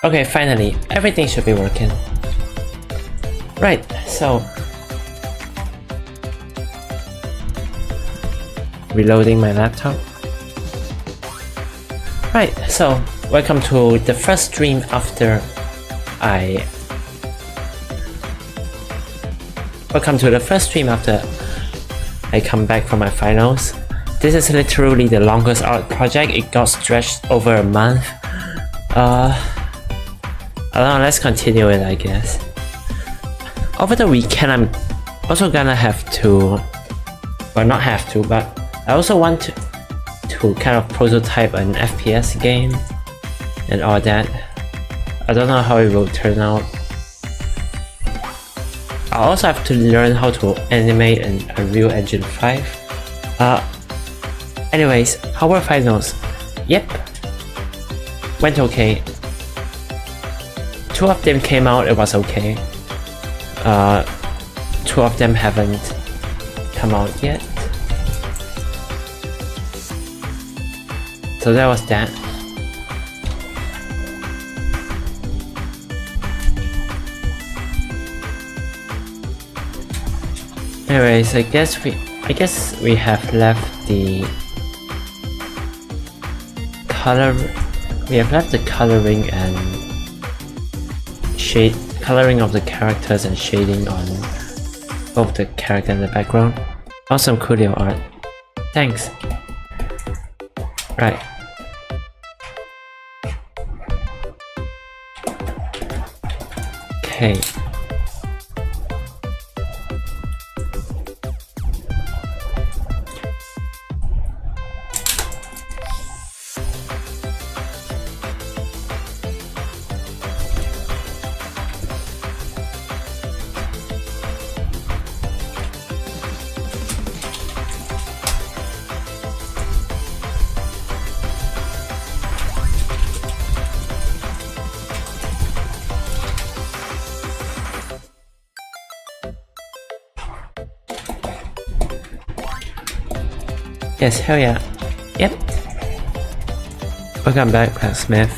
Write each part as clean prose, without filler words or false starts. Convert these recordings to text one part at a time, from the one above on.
Okay, finally, everything should be working. Right, so reloading my laptop. Right, so welcome to the first stream after I come back from my finals. This is literally the longest art project. It got stretched over a month. I don't know, let's continue it, I guess. Over the weekend, I'm also gonna have to, well, not have to, but I also want to kind of prototype an FPS game and all that. I don't know how it will turn out. I also have to learn how to animate in Unreal Engine 5. Anyways, how were finals? Yep, went okay. 2 of them came out, it was okay. 2 of them haven't come out yet. So that was that. Anyways, I guess we have left the coloring and coloring of the characters and shading on both the character and the background. Awesome Coolio art. Thanks. Right. Okay. Yes, hell yeah. Yep. Welcome back, Smith.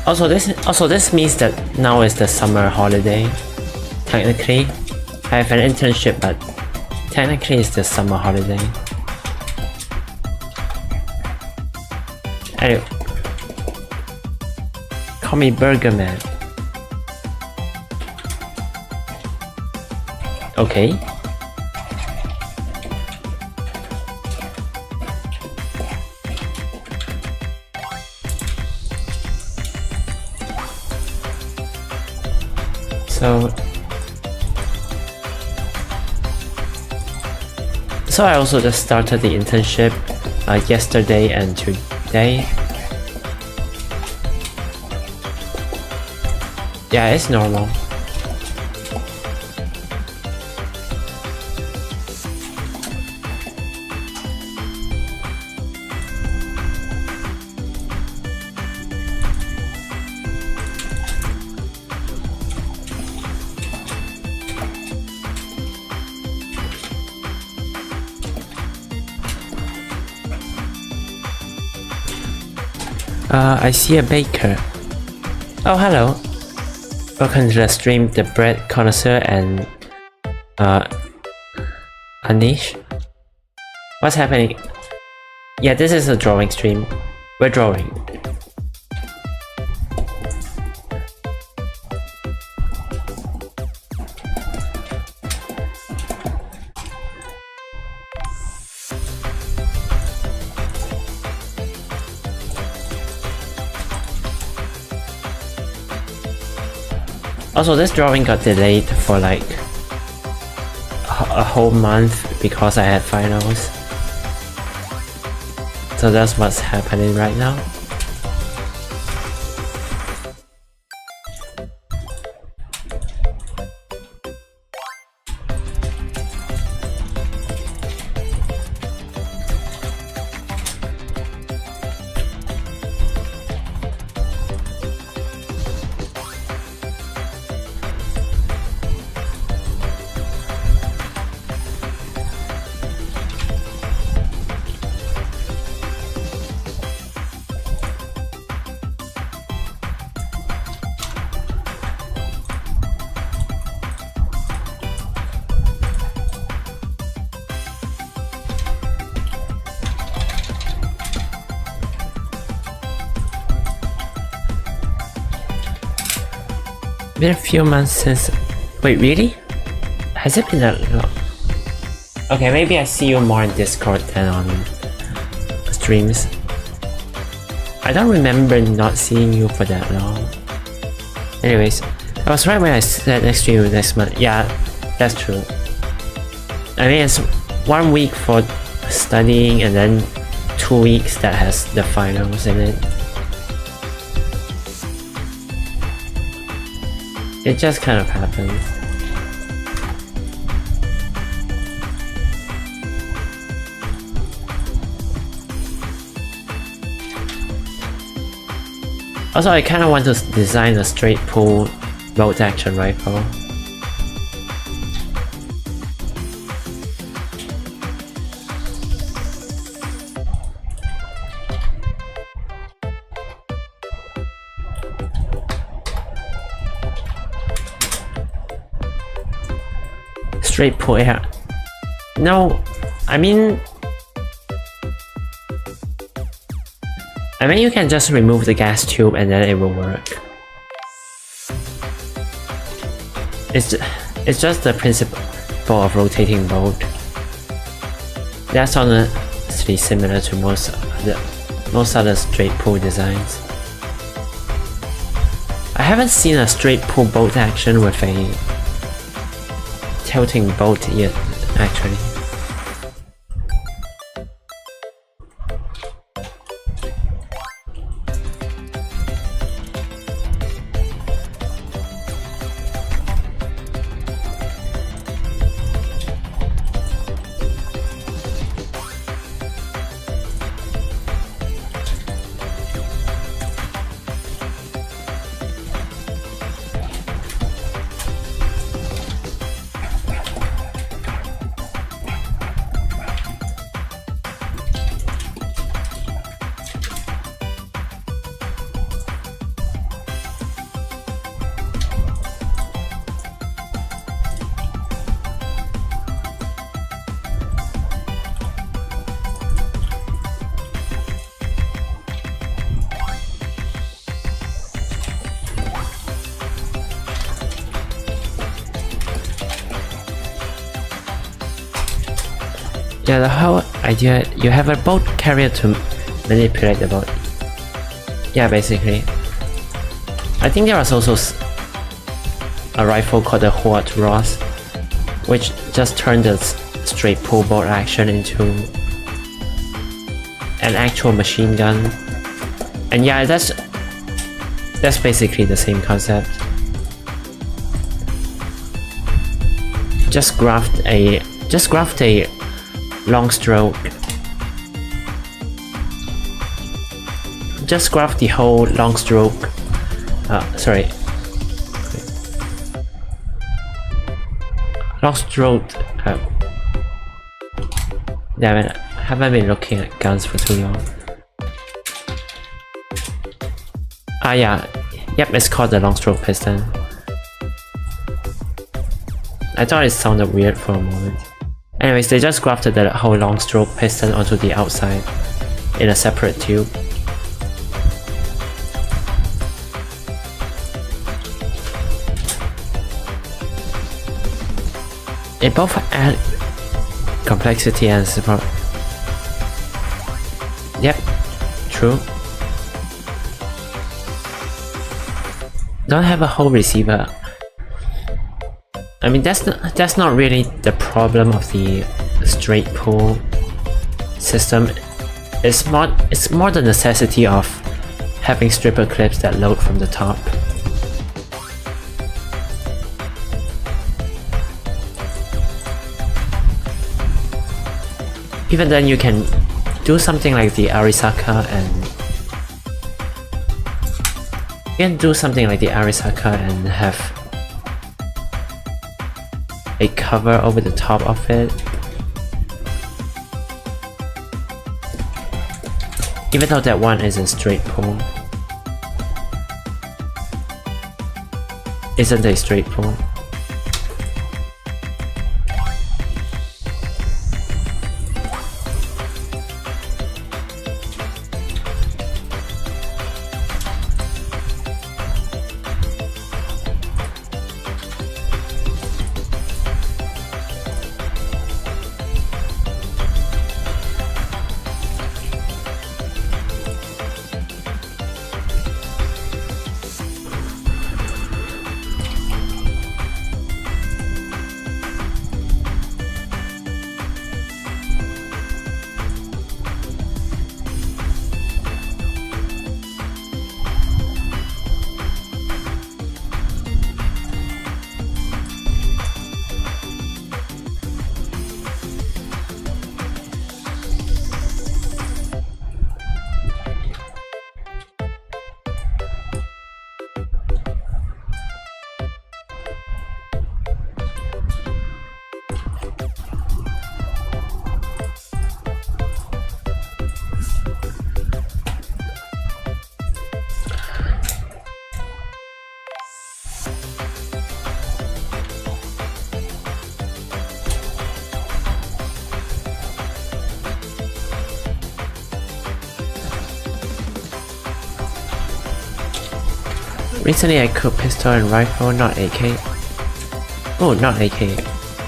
Also this means that now is the summer holiday. Technically, I have an internship, but technically it's the summer holiday. Anyway. Call me Burger Man. Okay. So I also just started the internship yesterday and today. Yeah, it's normal. I see a baker. Oh, hello. Welcome to the stream, the bread connoisseur and Anish. What's happening? Yeah, this is a drawing stream. We're drawing. Also, this drawing got delayed for like a whole month because I had finals. So that's what's happening right now. Been a few months since. Wait, really? Has it been that long? Okay, maybe I see you more in Discord than on streams. I don't remember not seeing you for that long. Anyways, I was right when I said next to you next month. Yeah, that's true. I mean, it's 1 week for studying and then 2 weeks that has the finals in it. It just kind of happened. Also, I kind of want to design a straight pull bolt action rifle. Straight pull, yeah. No, I mean you can just remove the gas tube and then it will work. It's just the principle of rotating bolt. That's honestly similar to most other straight pull designs. I haven't seen a straight pull bolt action with a tilting bolt yet, actually. Yeah, the whole idea, you have a bolt carrier to manipulate the bolt. Yeah, basically. I think there was also a rifle called the Hot Ross, which just turned the straight pull bolt action into an actual machine gun. And yeah, that's basically the same concept. Just graft a long stroke. Just graft the whole long stroke. Sorry. Long stroke. Damn it, I haven't been looking at guns for too long. Yeah. Yep, it's called the long stroke piston. I thought it sounded weird for a moment. Anyways, they just grafted the whole long stroke piston onto the outside in a separate tube. It both add complexity and support. Yep, true. Don't have a whole receiver. I mean, that's not really the problem of the straight pull system. It's more the necessity of having stripper clips that load from the top. Even then, you can do something like the Arisaka and have a cover over the top of it. Even though that one isn't straight pull. Isn't a straight pull. Recently I cooked pistol and rifle, not AK. Oh, not AK.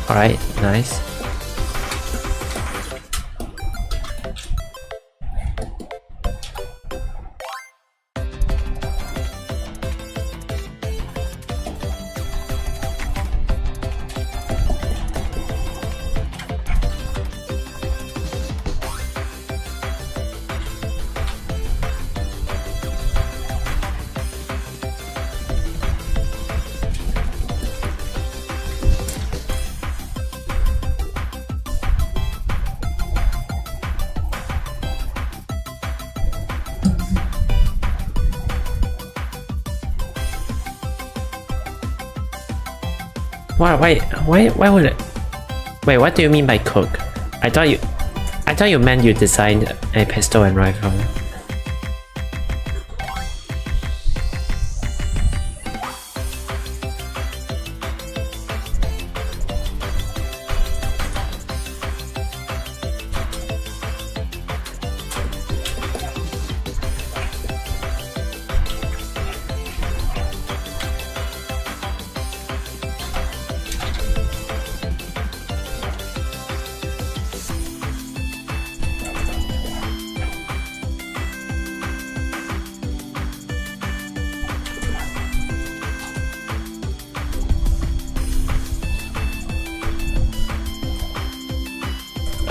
Alright, nice. Why would it? Wait, what do you mean by cook? I thought you meant you designed a pistol and rifle.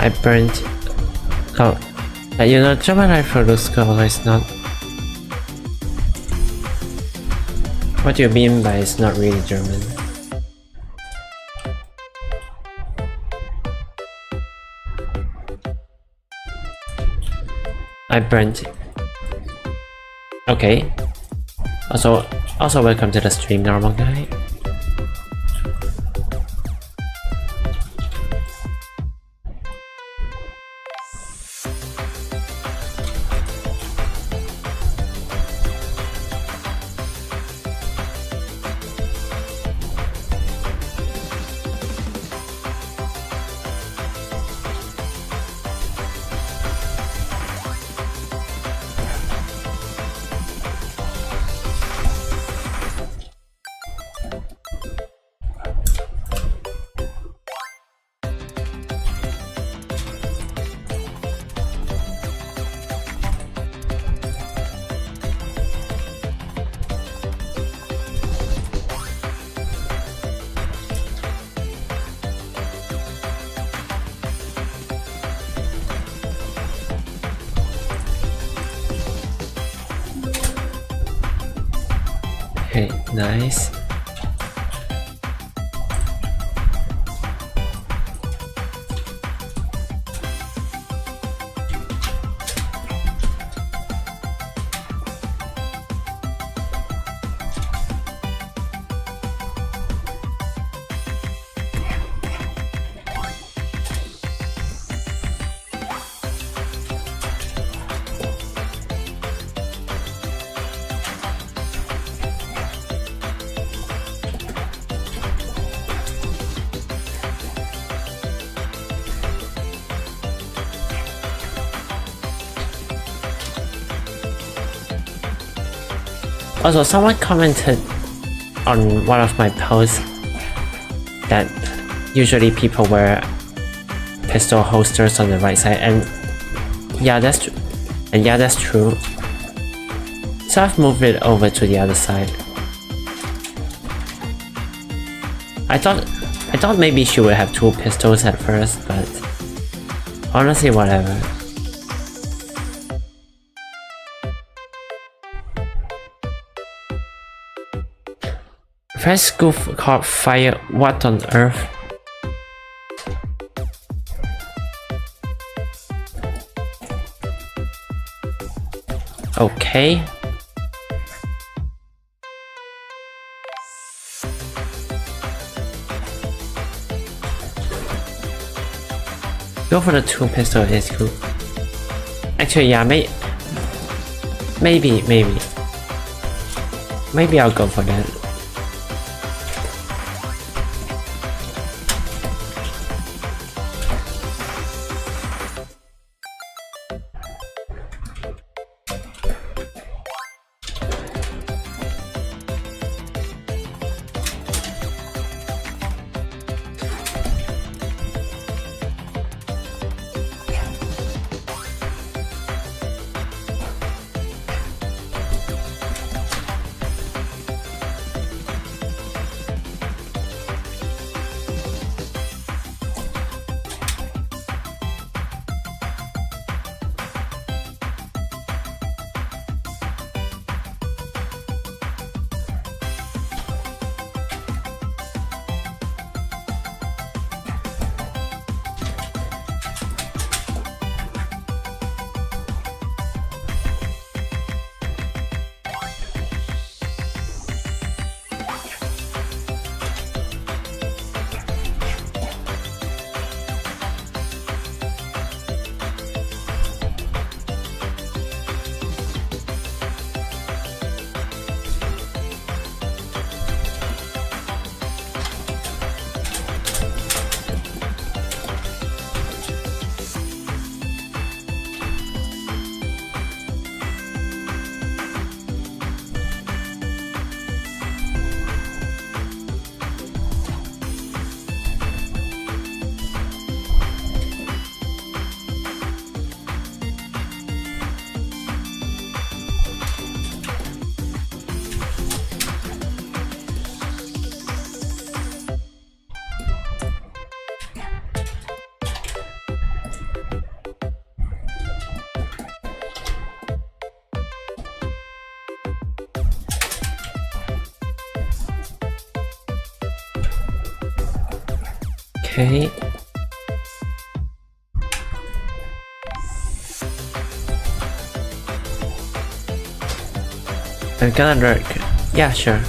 I burnt. Oh, you know, German rifle looks cool, although it's not. What do you mean by it's not really German? I burnt. Okay. Also welcome to the stream, normal guy. Okay, nice. Also, someone commented on one of my posts that usually people wear pistol holsters on the right side, and yeah, that's true. And yeah, that's true. So I've moved it over to the other side. I thought maybe she would have two pistols at first, but honestly, whatever. First school caught fire. What on earth? Okay. Go for the two pistol is cool. Actually, yeah, maybe I'll go for that. Okay. I'm gonna lurk. Yeah, sure.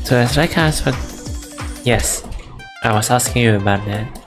So as like answered, yes, I was asking you about that.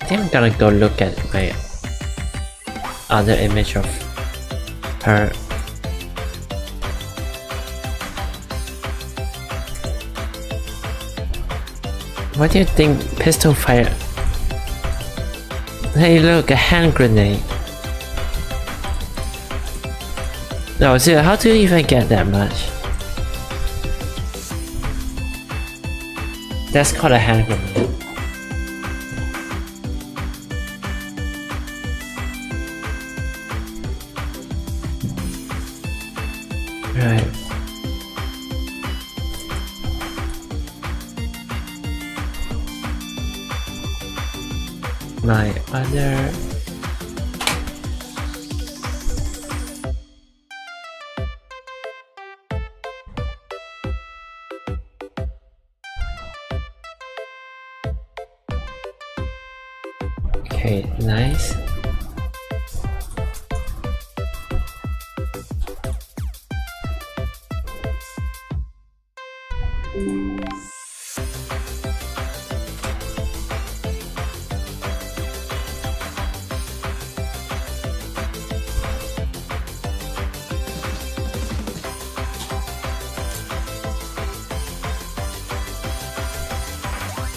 I think I'm gonna go look at my other image of her. What do you think pistol fire? Hey look, a hand grenade. No, seriously, how do you even get that much? That's called a hand grenade. Right. My other... Okay, nice.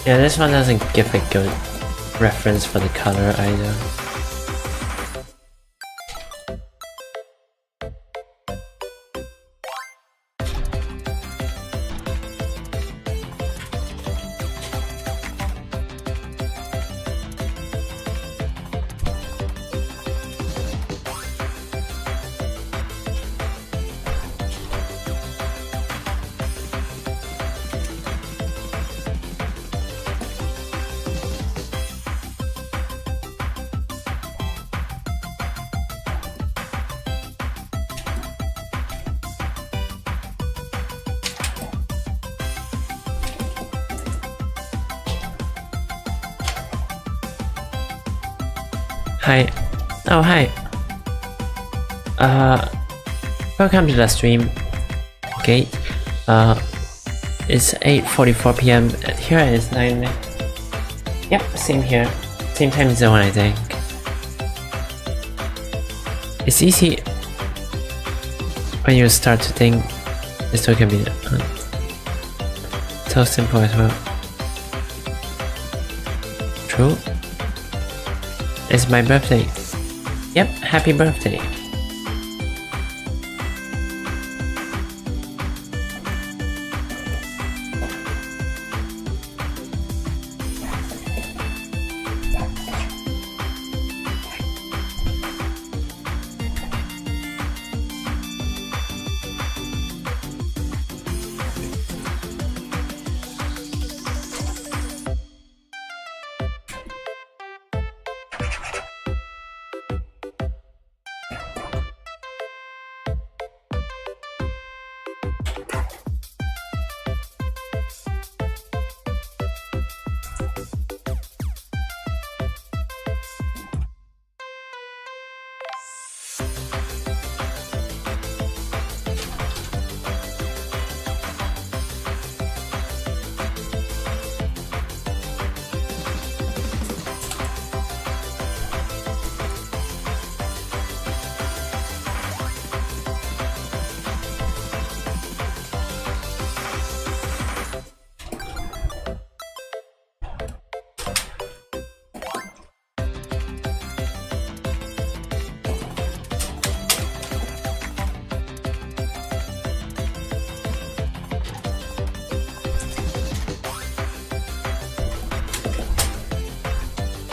Yeah, this one doesn't give a good reference for the color either. Hi. Oh, hi. Welcome to the stream. Okay. It's 8:44 p.m. Here it's 9. Yep, same here. Same time zone, I think. It's easy when you start to think it's so convenient. So simple as well. True. It's my birthday. Yep, happy birthday.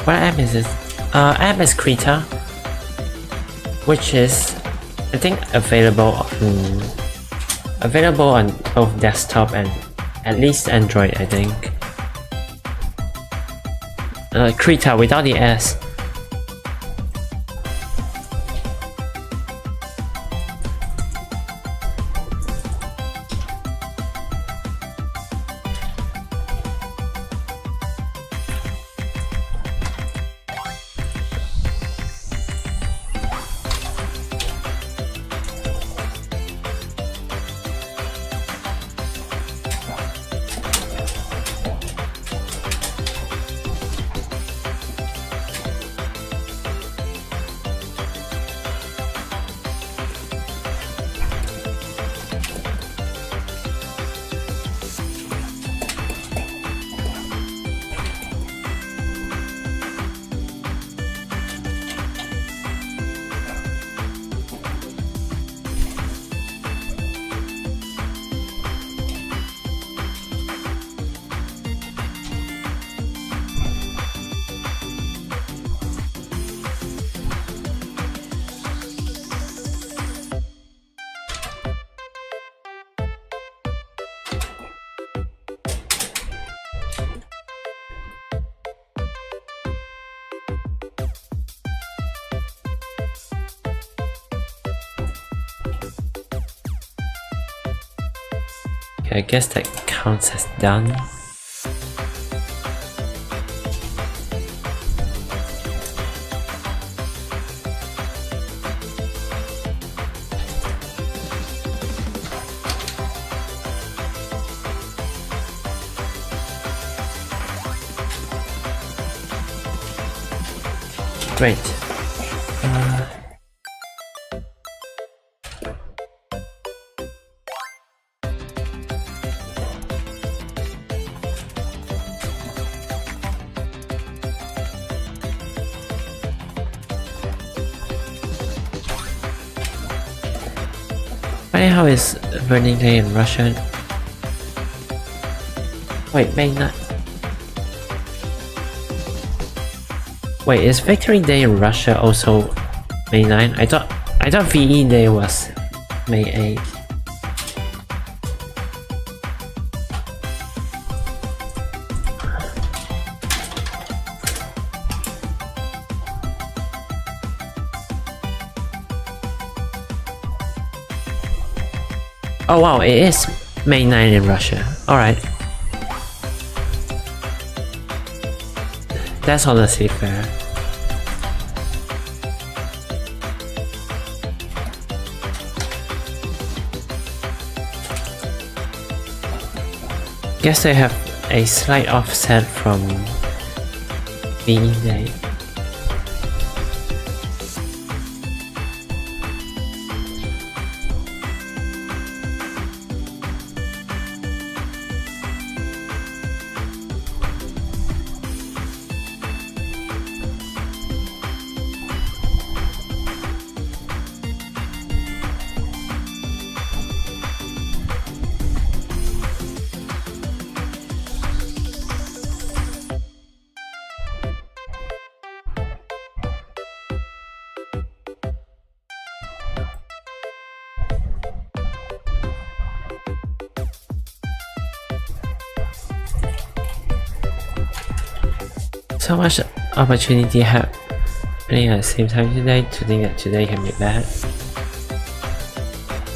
What app is this? App is Krita, which is, I think, available on both desktop and at least Android, I think. Krita without the S. Okay, I guess that counts as done. Great. Funny how it's Burning Day in Russia. Wait, May 9. Wait, is Victory Day in Russia also May 9? I thought VE Day was May 8. Oh wow, it is May 9 in Russia. Alright. That's honestly fair. Guess they have a slight offset from VE Day. So much opportunity happening at the same time today to think that today can be bad.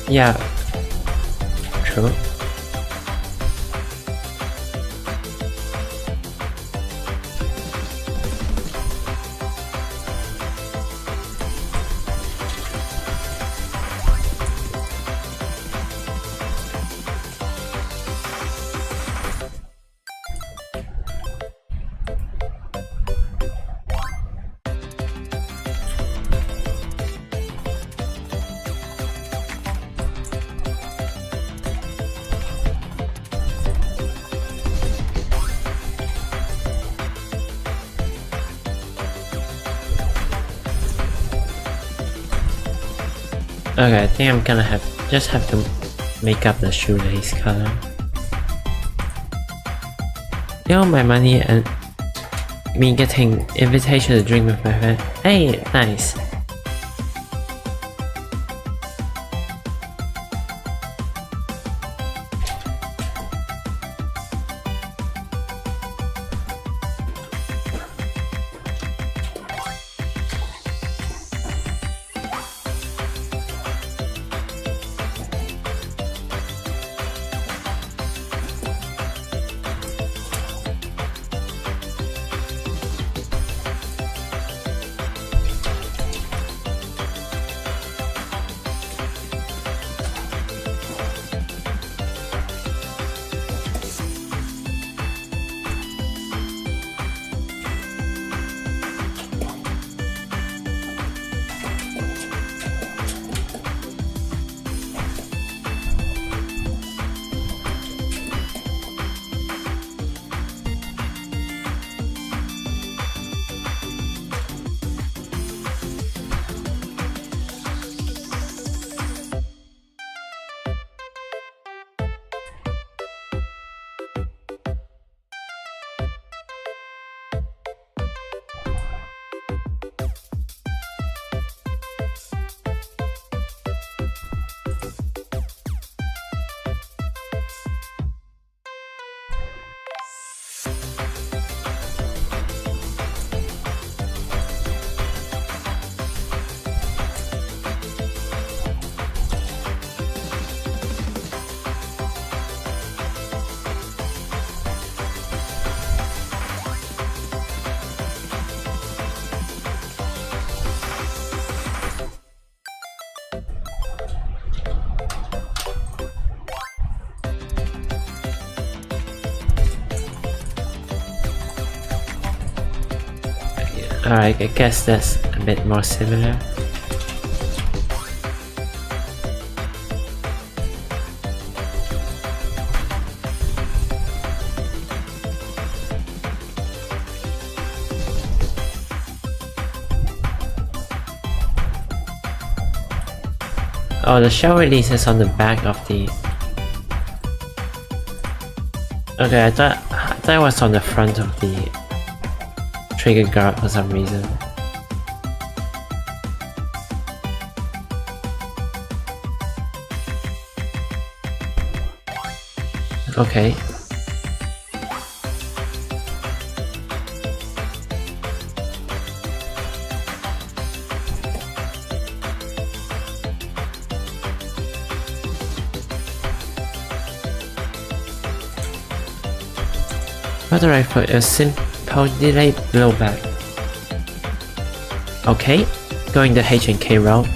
Yeah, true. Okay, I think I'm gonna just have to make up the shoelace color. You know, my money and me getting invitation to drink with my friend. Hey, nice. Alright, I guess that's a bit more similar. Oh, the shell releases on the back of the... Okay, I thought it was on the front of the trigger guard for some reason. Okay. Other rifle is simple delayed blowback. Okay, going the H&K route.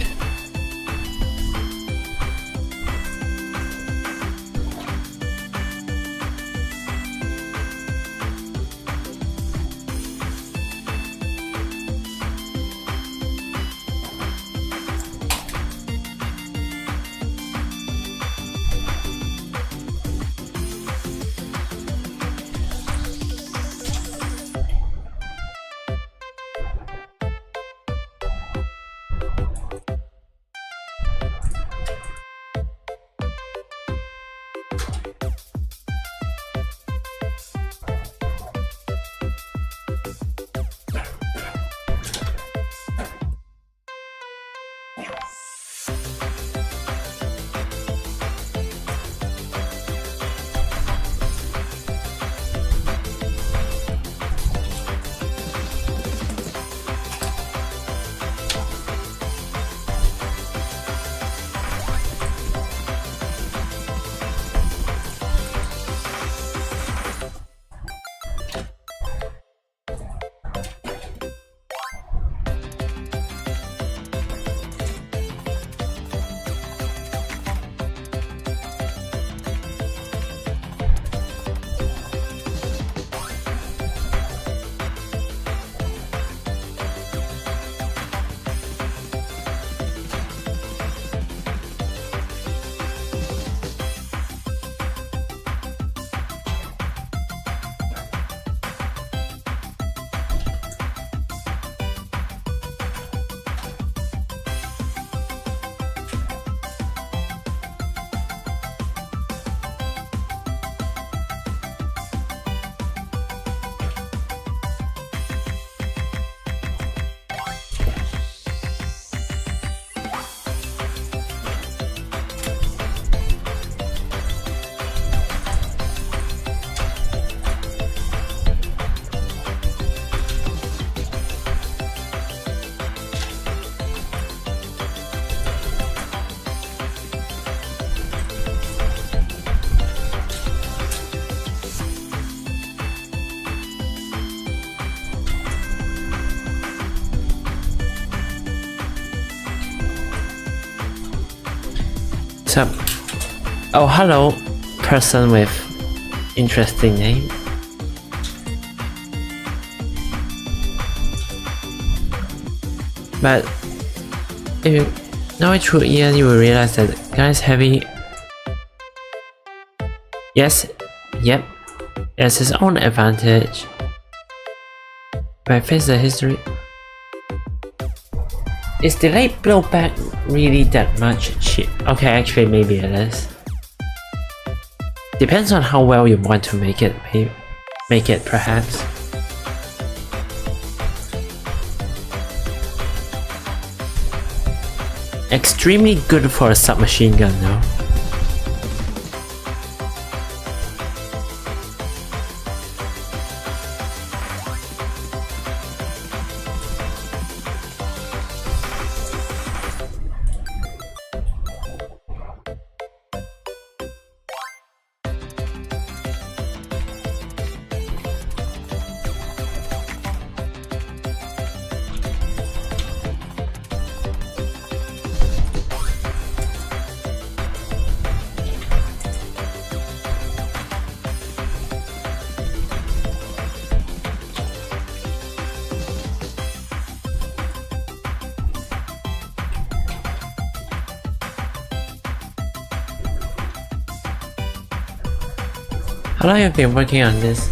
What's up? Oh, hello, person with interesting name. But if you know it through Ian, you will realize that guys heavy. Yes, yep, it has its own advantage. But face the history. Is delayed blowback really that much shit? Okay, actually maybe it is. Depends on how well you want to make it perhaps. Extremely good for a submachine gun though. How long have you been working on this?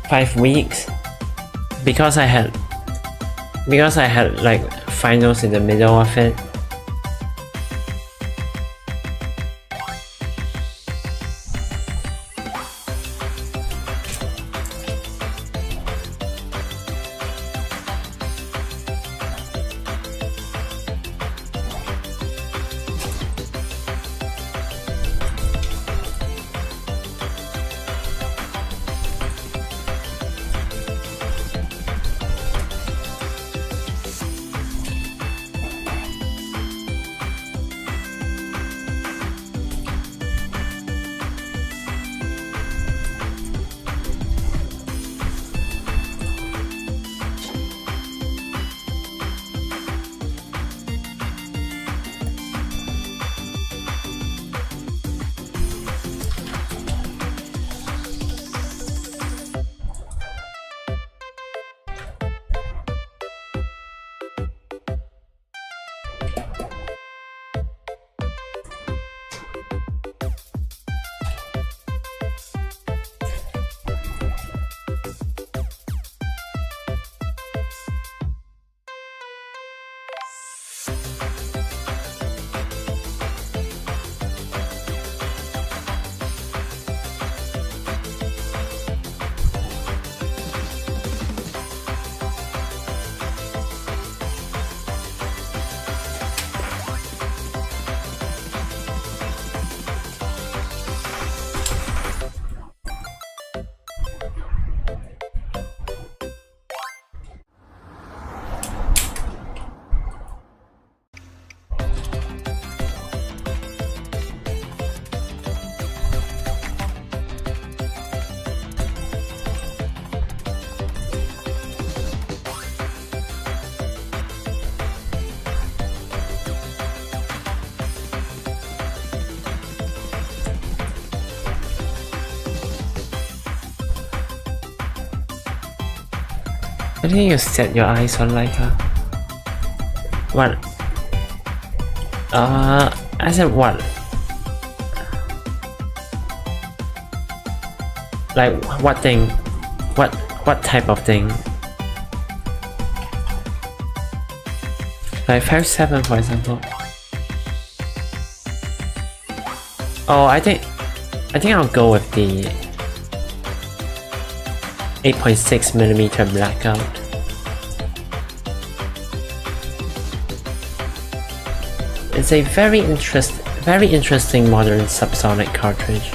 5 weeks? Because I had like finals in the middle of it. I think you set your eyes on like a... What? I said what? Like what thing? What type of thing? Like 5-7 for example. Oh, I think I'll go with the 8.6mm blackout. It's a very interesting modern subsonic cartridge.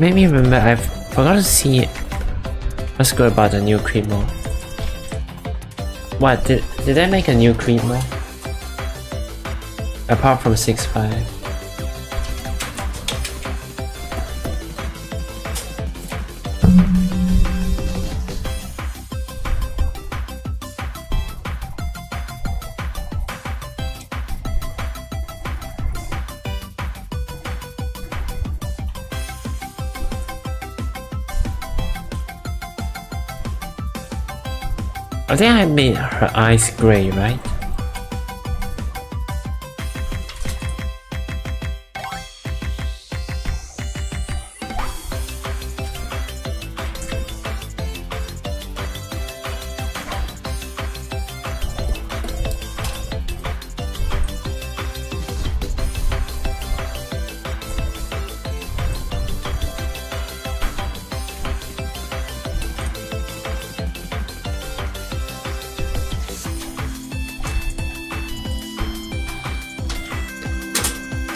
Made me remember I forgot to see what's good about the new Krita mode. What, did they make a new Krita mode? Apart from 6.5. I think I made her eyes grey, right?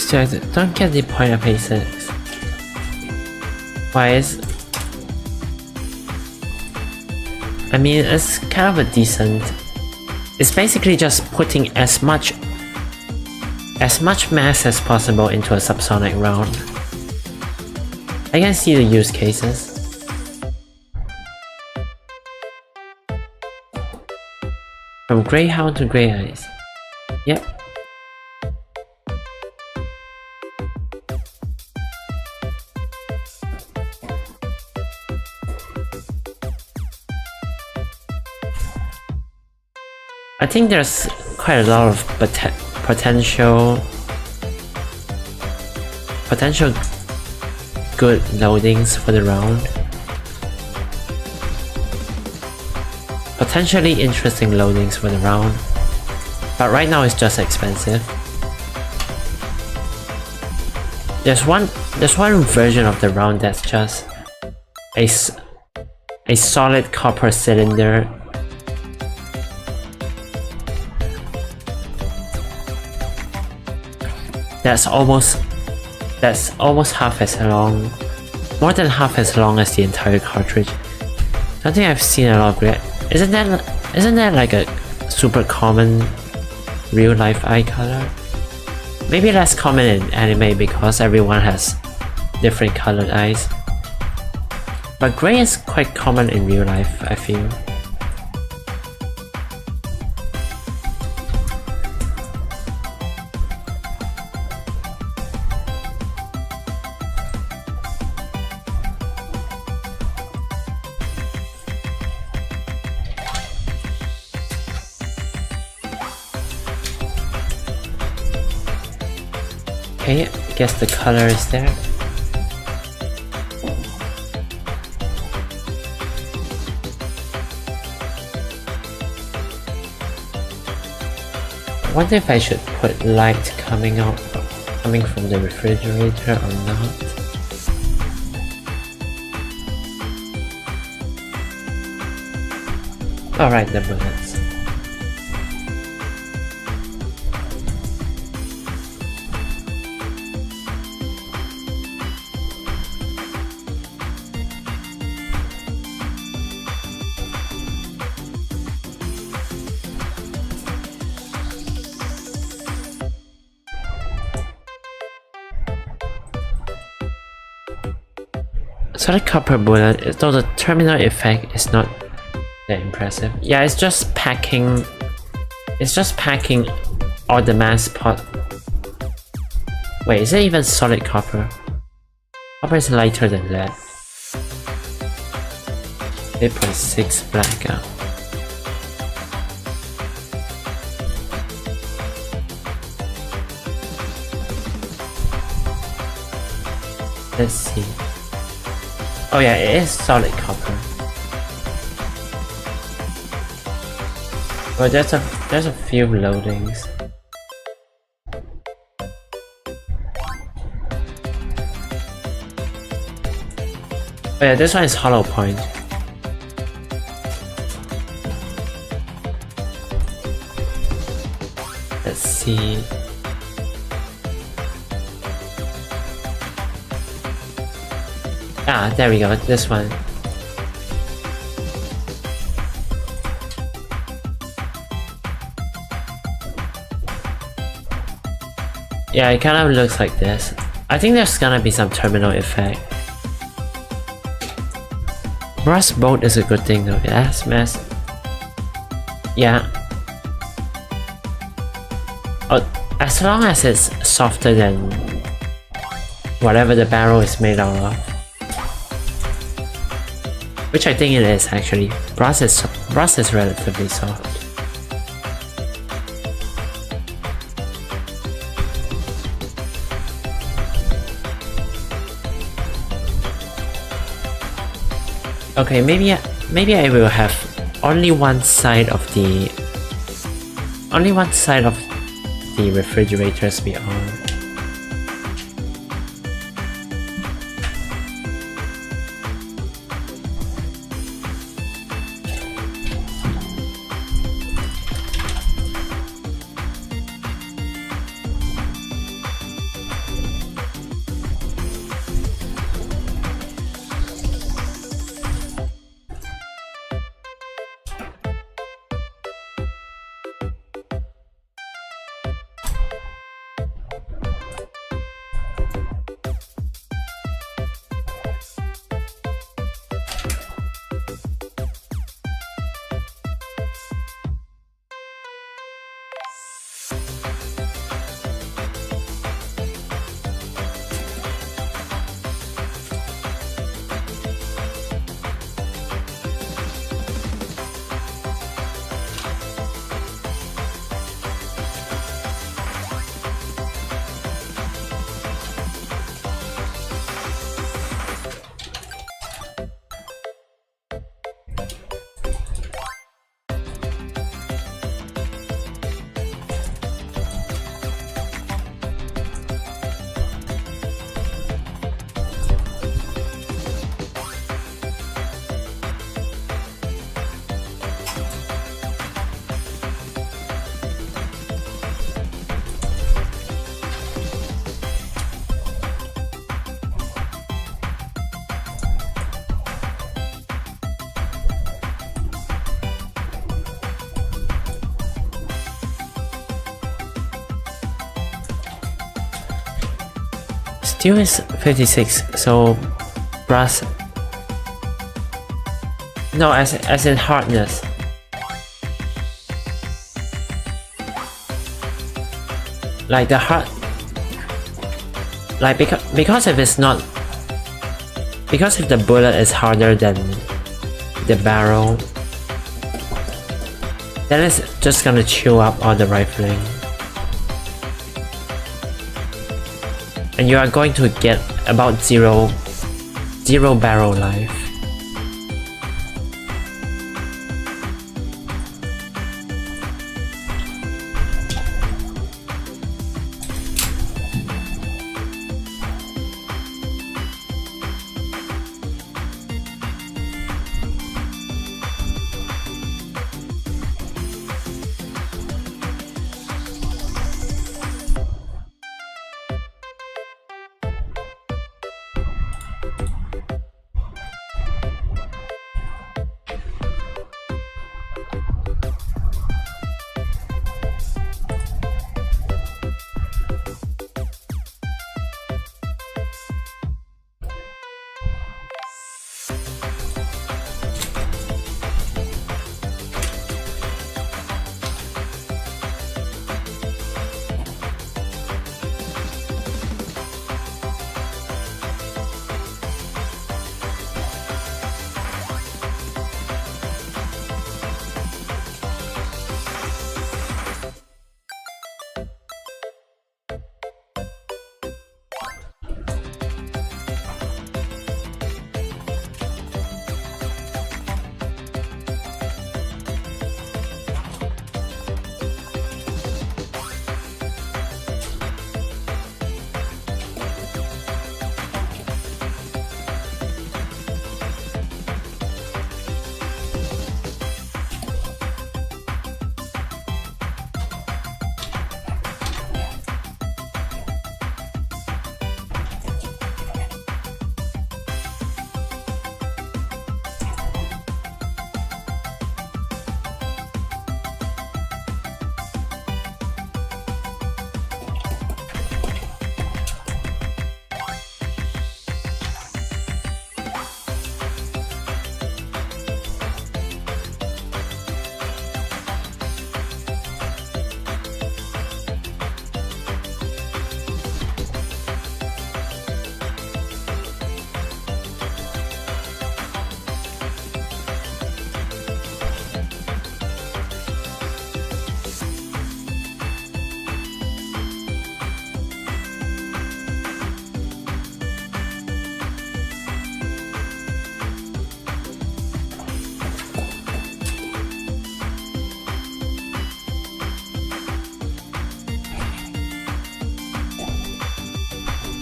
still don't get the point of A6. Why is... I mean, it's kind of a decent... It's basically just putting as much mass as possible into a subsonic round. I can see the use cases. From Greyhound to Grey Eyes. Yep. I think there's quite a lot of potential good loadings for the round. Potentially interesting loadings for the round. But right now it's just expensive. There's one version of the round that's just a solid copper cylinder. That's almost half as long, more than half as long as the entire cartridge. I think I've seen a lot of great. Isn't that like a super common real life eye color? Maybe less common in anime because everyone has different colored eyes. But gray is quite common in real life, I feel. Okay, I guess the color is there. I wonder if I should put light coming from the refrigerator or not. Alright, the bullets. So the copper bullet, though the terminal effect is not that impressive. Yeah, it's just packing all the mass pot. Wait, is it even solid copper? Copper is lighter than lead. 8.6 blackout. Let's see. Oh yeah, it is solid copper. Well, there's a few loadings. Oh yeah, this one is hollow point. Let's see. Ah, there we go, this one. Yeah, it kind of looks like this. I think there's gonna be some terminal effect. Brass bolt is a good thing though, it has mass. Yeah. Oh, as long as it's softer than whatever the barrel is made out of. Which I think it is actually. Brass is relatively soft. Okay, maybe I will have only one side of the refrigerators be on. Steel is 56, so brass. No, as in hardness. Like the hard, like because if it's not, because if the bullet is harder than the barrel, then it's just gonna chew up all the rifling, and you are going to get about zero barrel life.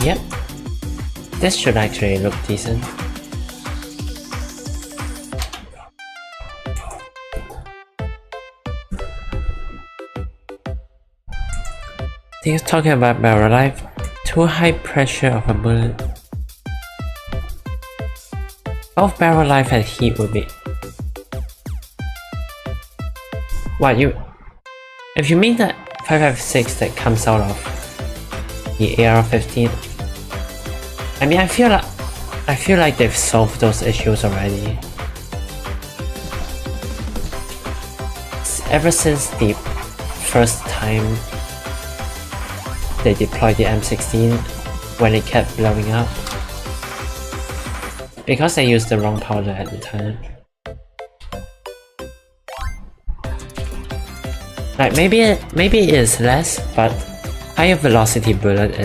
Yep, this should actually look decent. Things talking about barrel life, too high pressure of a bullet. Both barrel life and heat would be. What you? If you mean that 5.56 that comes out of the AR-15, I mean, I feel like they've solved those issues already. Ever since the first time they deployed the M16 when it kept blowing up, because they used the wrong powder at the time. Like maybe it is less, but higher velocity bullet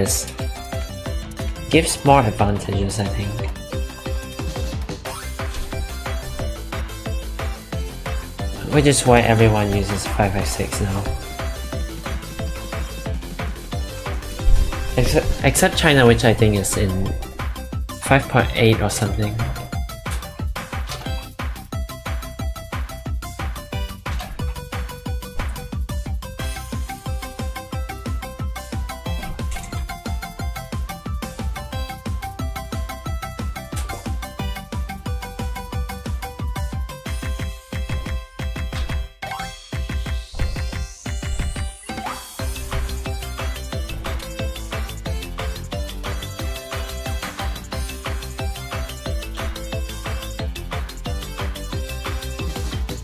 gives more advantages, I think. Which is why everyone uses 5.56 now. Except China, which I think is in 5.8 or something.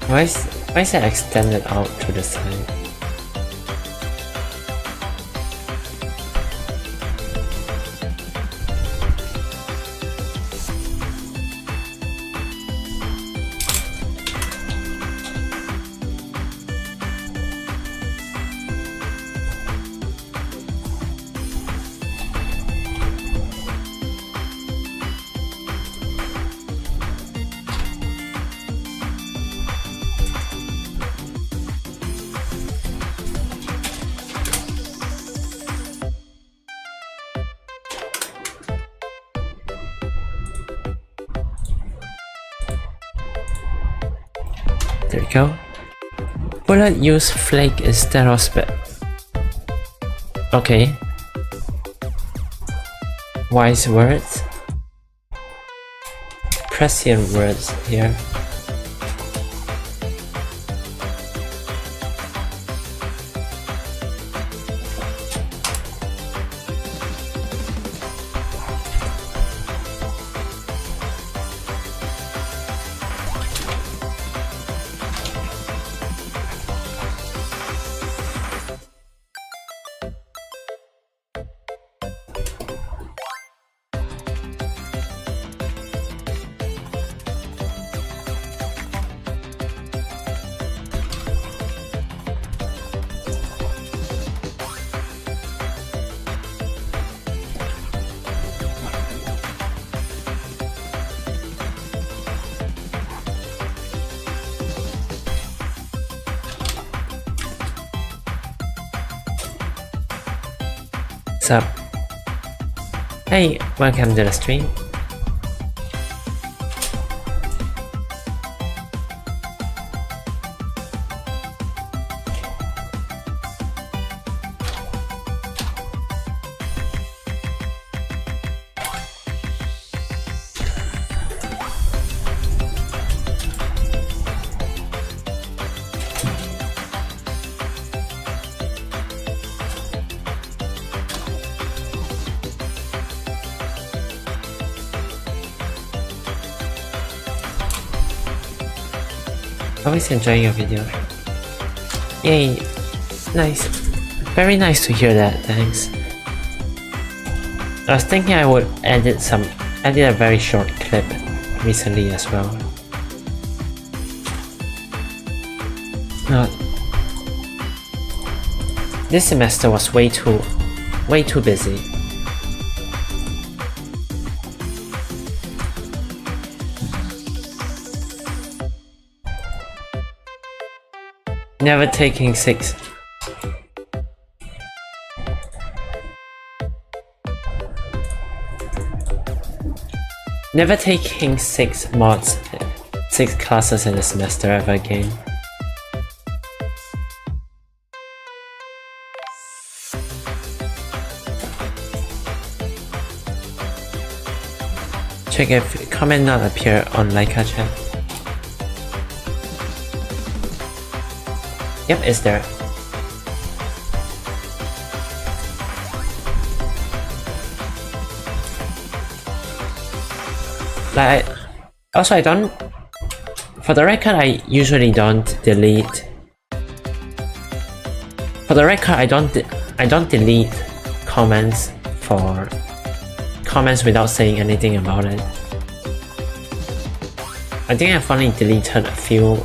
Why is it extended out to the side? There we go. Bullet use flake instead of spit. Okay. Wise words. Prescient words here. What's up? Hey, welcome to the stream. Always enjoying your video. Yay! Nice. Very nice to hear that, thanks. I was thinking I would edit a very short clip recently as well. This semester was way too busy. Never taking 6. Never taking 6 mods, 6 classes in a semester ever again. Check if comment not appear on Leica chat. Yep, it's there. Also I don't, for the record, I usually don't delete. For the record, I don't delete comments for comments without saying anything about it. I think I've only deleted a few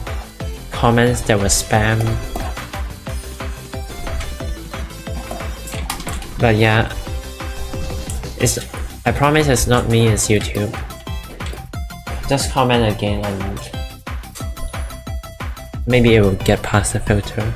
comments that were spam. But yeah, I promise it's not me, it's YouTube. Just comment again and maybe it will get past the filter.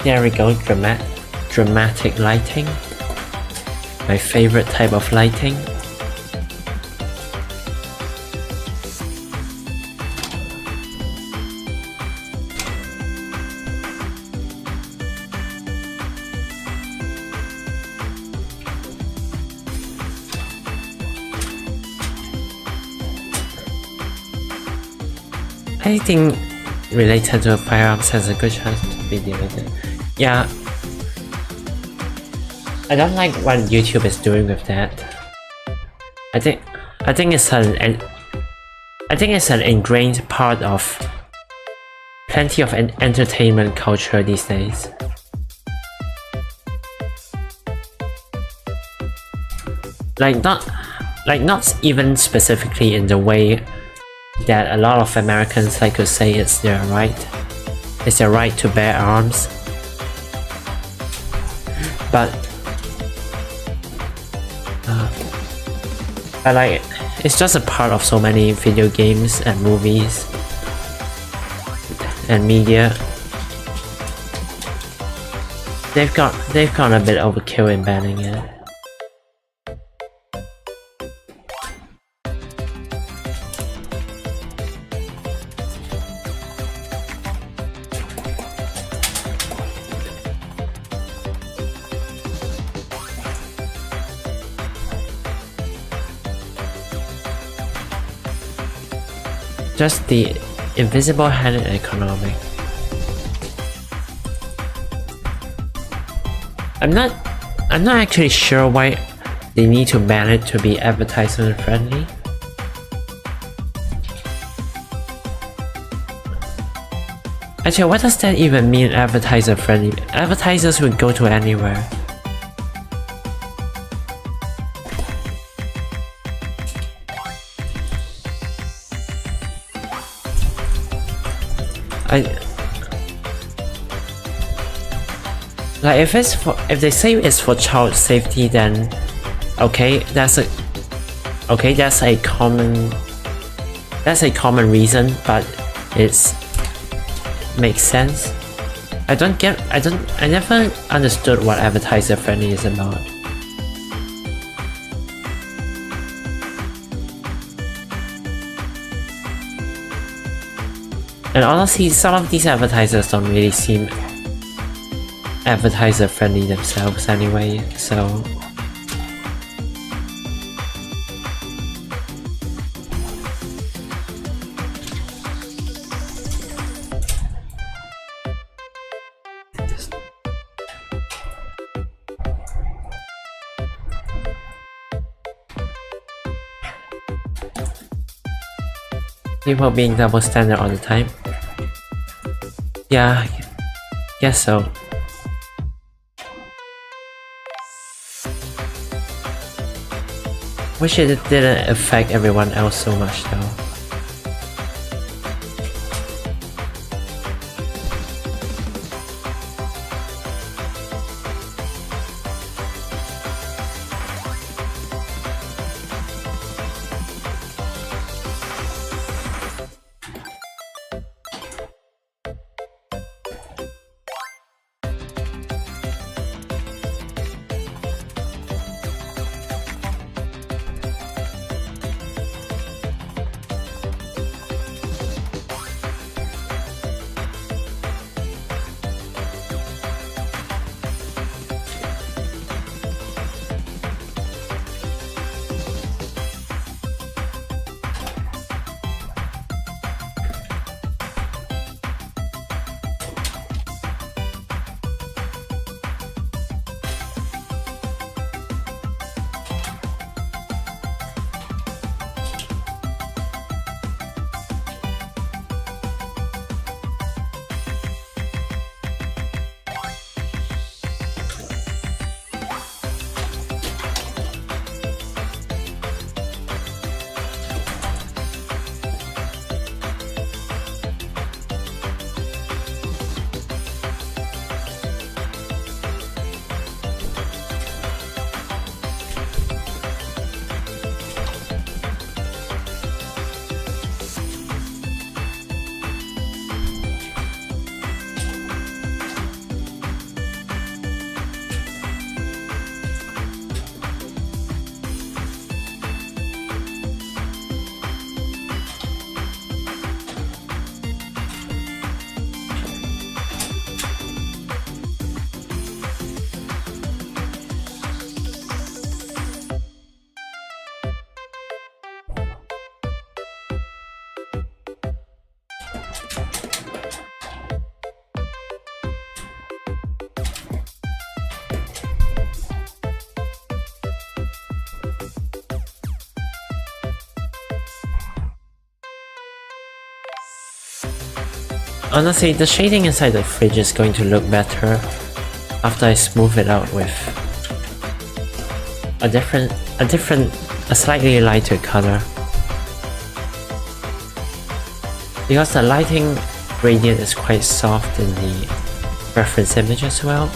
There we go, dramatic lighting. My favorite type of lighting. anything related to firearms has a good chance to be deleted. Yeah, I don't like what YouTube is doing with that. I think it's an ingrained part of plenty of entertainment culture these days. Like not even specifically in the way that a lot of Americans like to say it's their right to bear arms, but like it's just a part of so many video games and movies and media. They've gone a bit overkill in banning it. Just the invisible hand economic. I'm not actually sure why they need to ban it to be advertisement friendly. Actually, what does that even mean, advertiser friendly? Advertisers would go to anywhere. Like if they say it's for child safety, then okay, that's a common reason, but it's makes sense. I never understood what advertiser friendly is about. And honestly, some of these advertisers don't really seem advertiser friendly themselves anyway, so people being double standard all the time. Yeah, guess so. Wish it didn't affect everyone else so much though. Honestly, the shading inside the fridge is going to look better after I smooth it out with a slightly lighter color. Because the lighting gradient is quite soft in the reference image as well.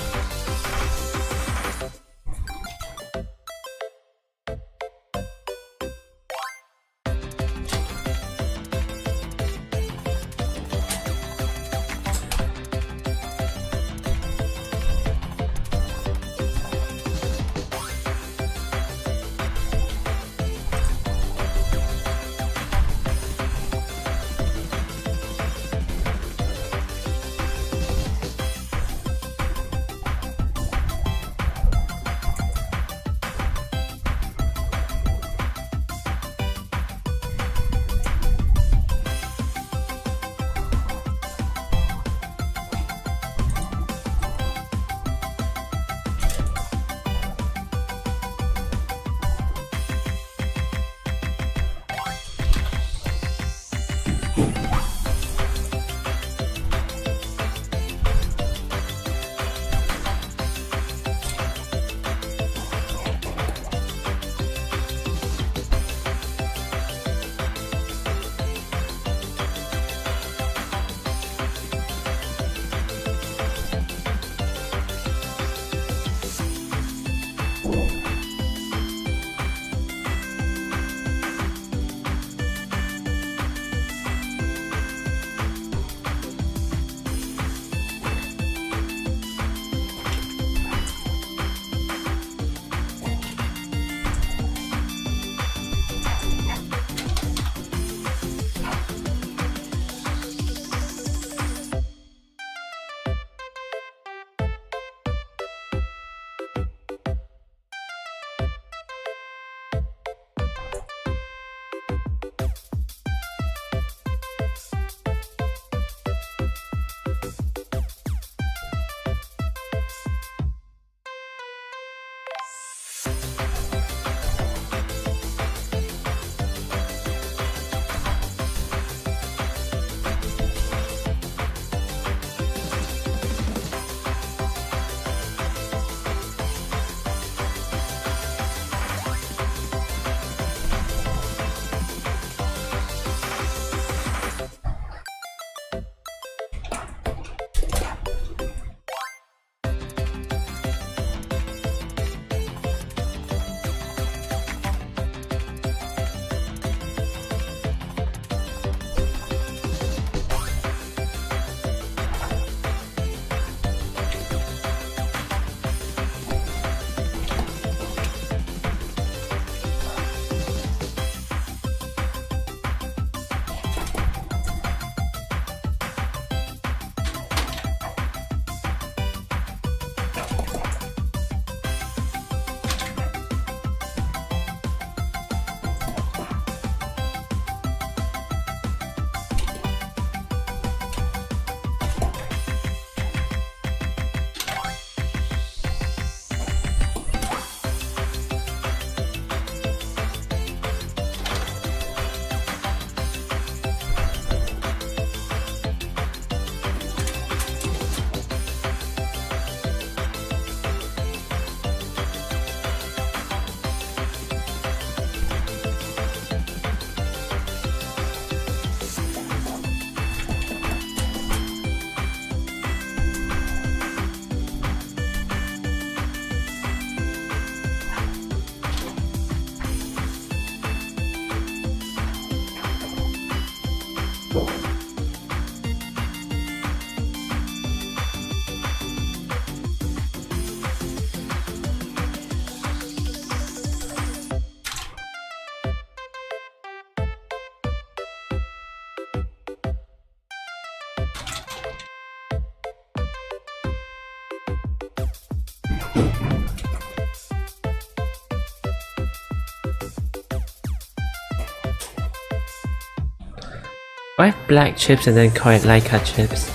Why black chips and then call it Leica chips?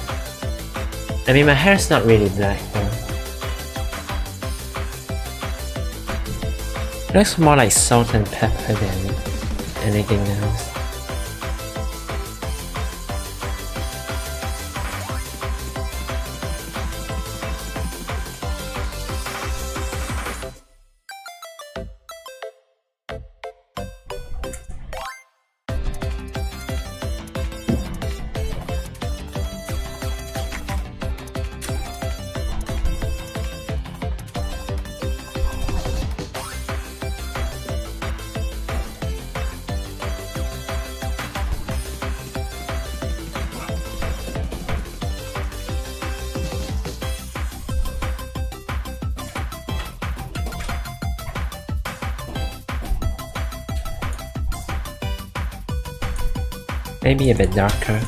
I mean, my hair's not really black though. It looks more like salt and pepper than anything else. Maybe a bit darker.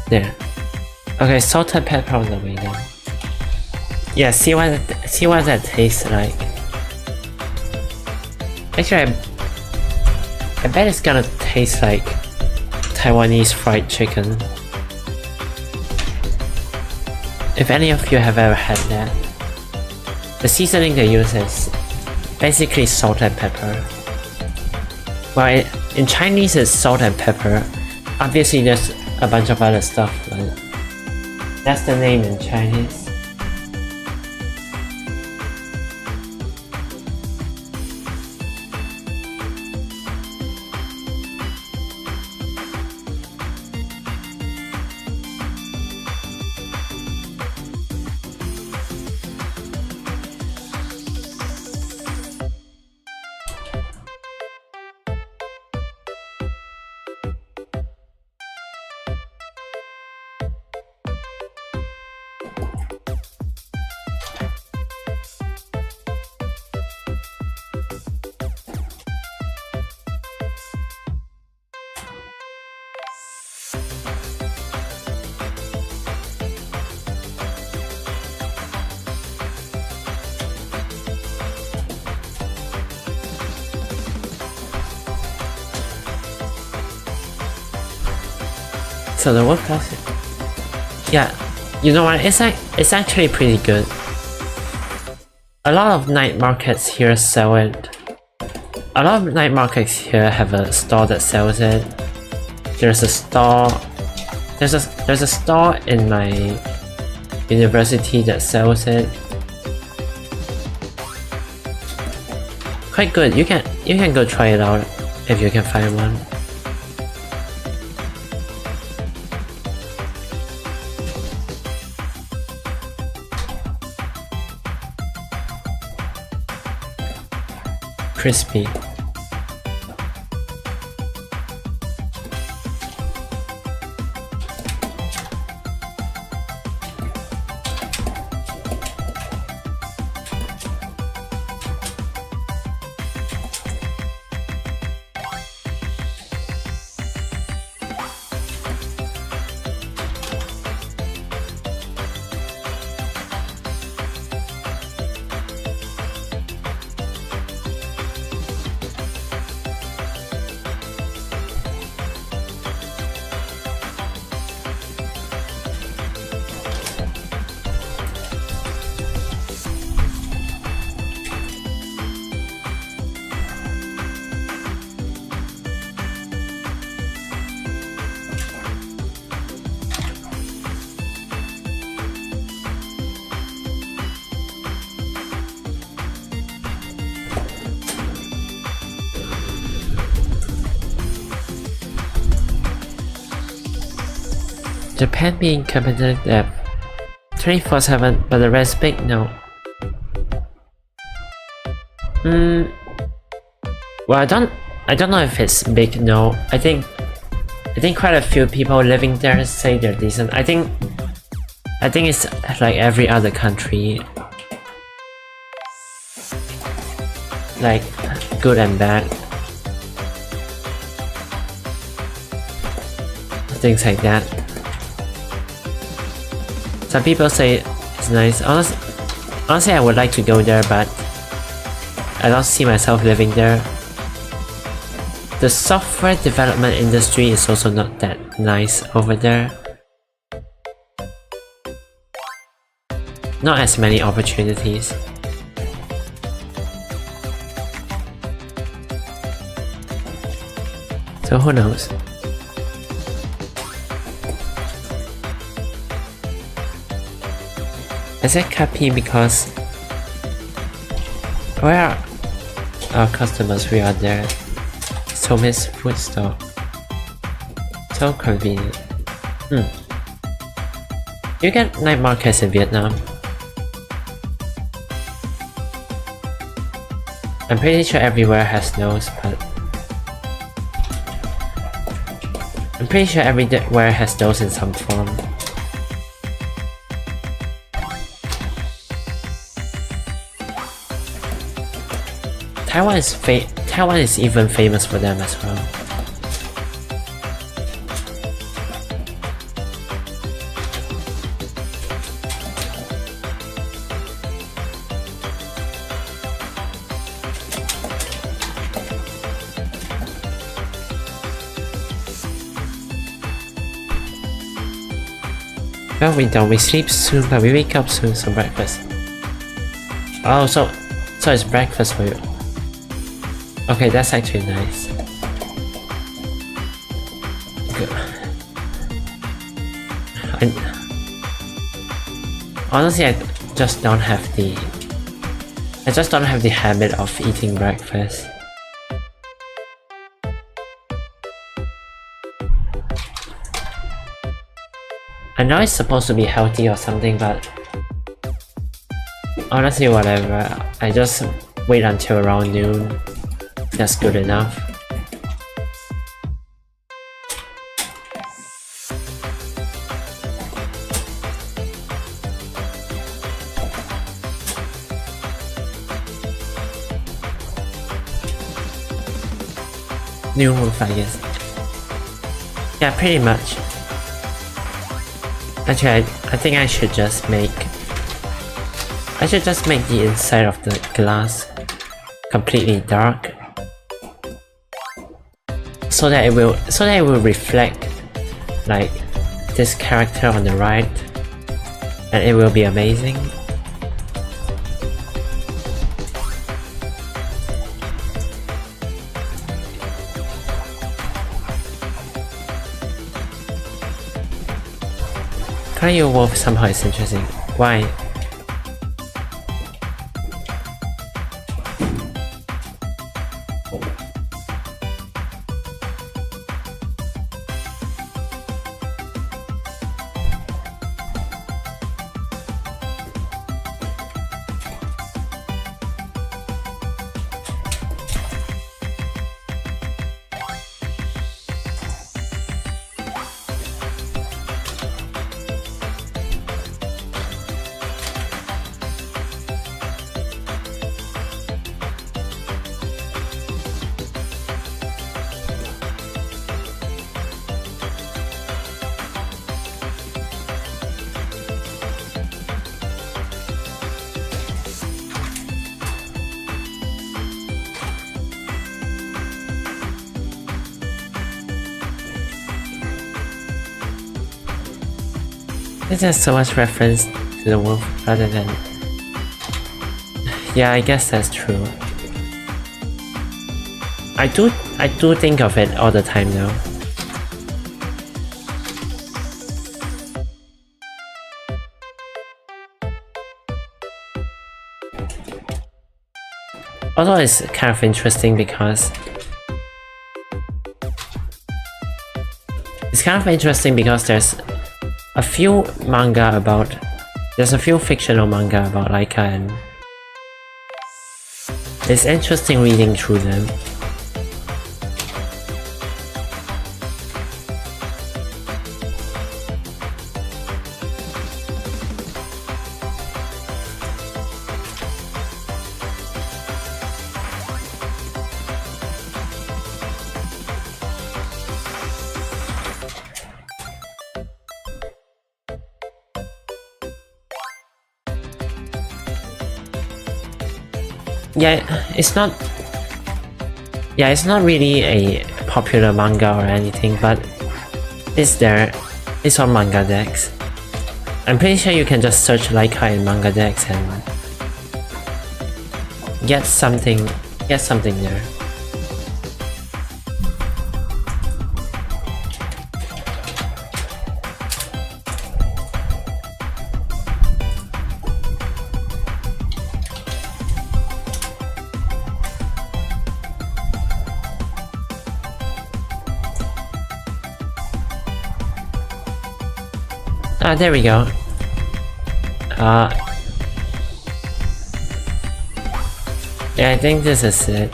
There. Okay, salt and pepper on the way then. Yeah, see what that tastes like. Actually, I bet it's gonna taste like Taiwanese fried chicken. If any of you have ever had that, the seasoning they use is basically salt and pepper. Well, in Chinese it's salt and pepper. Obviously there's a bunch of other stuff, but that's the name in Chinese. So the wood plastic, yeah, you know what? It's actually pretty good. A lot of night markets here sell it. A lot of night markets here have a store that sells it. There's a store. There's a store in my university that sells it. Quite good. You can go try it out if you can find one. Crispy. Japan being competitive 24/7, but the rest big? No. Well, I don't know if it's big. No, I think quite a few people living there say they're decent. I think it's like every other country, like good and bad, things like that. Some people say it's nice. Honestly, I would like to go there, but I don't see myself living there. The software development industry is also not that nice over there. Not as many opportunities. So who knows? I said Kapi because where are our customers? We are there. Somis food store. So convenient. You get night markets in Vietnam. I'm pretty sure everywhere has those, but I'm pretty sure everywhere has those in some form. Taiwan is even famous for them as well. Well, we sleep soon, but we wake up soon, so breakfast. Oh, so it's breakfast for you. Okay, that's actually nice. Good. Honestly, I just don't have the habit of eating breakfast. I know it's supposed to be healthy or something, but honestly, whatever. I just wait until around noon. That's good enough. Noon with, I guess. Yeah, pretty much. Actually, I think I should just make the inside of the glass completely dark, so that it will reflect like this character on the right, and it will be amazing. Calling you wolf somehow is interesting. Why? This has so much reference to the wolf rather than... Yeah, I guess that's true. I do think of it all the time now. Although it's kind of interesting because there's a few fictional manga about Laika, and it's interesting reading through them. It's not really a popular manga or anything, but it's there. It's on Mangadex. I'm pretty sure you can just search Laika in Mangadex and get something there. Ah, there we go. Yeah, I think this is it.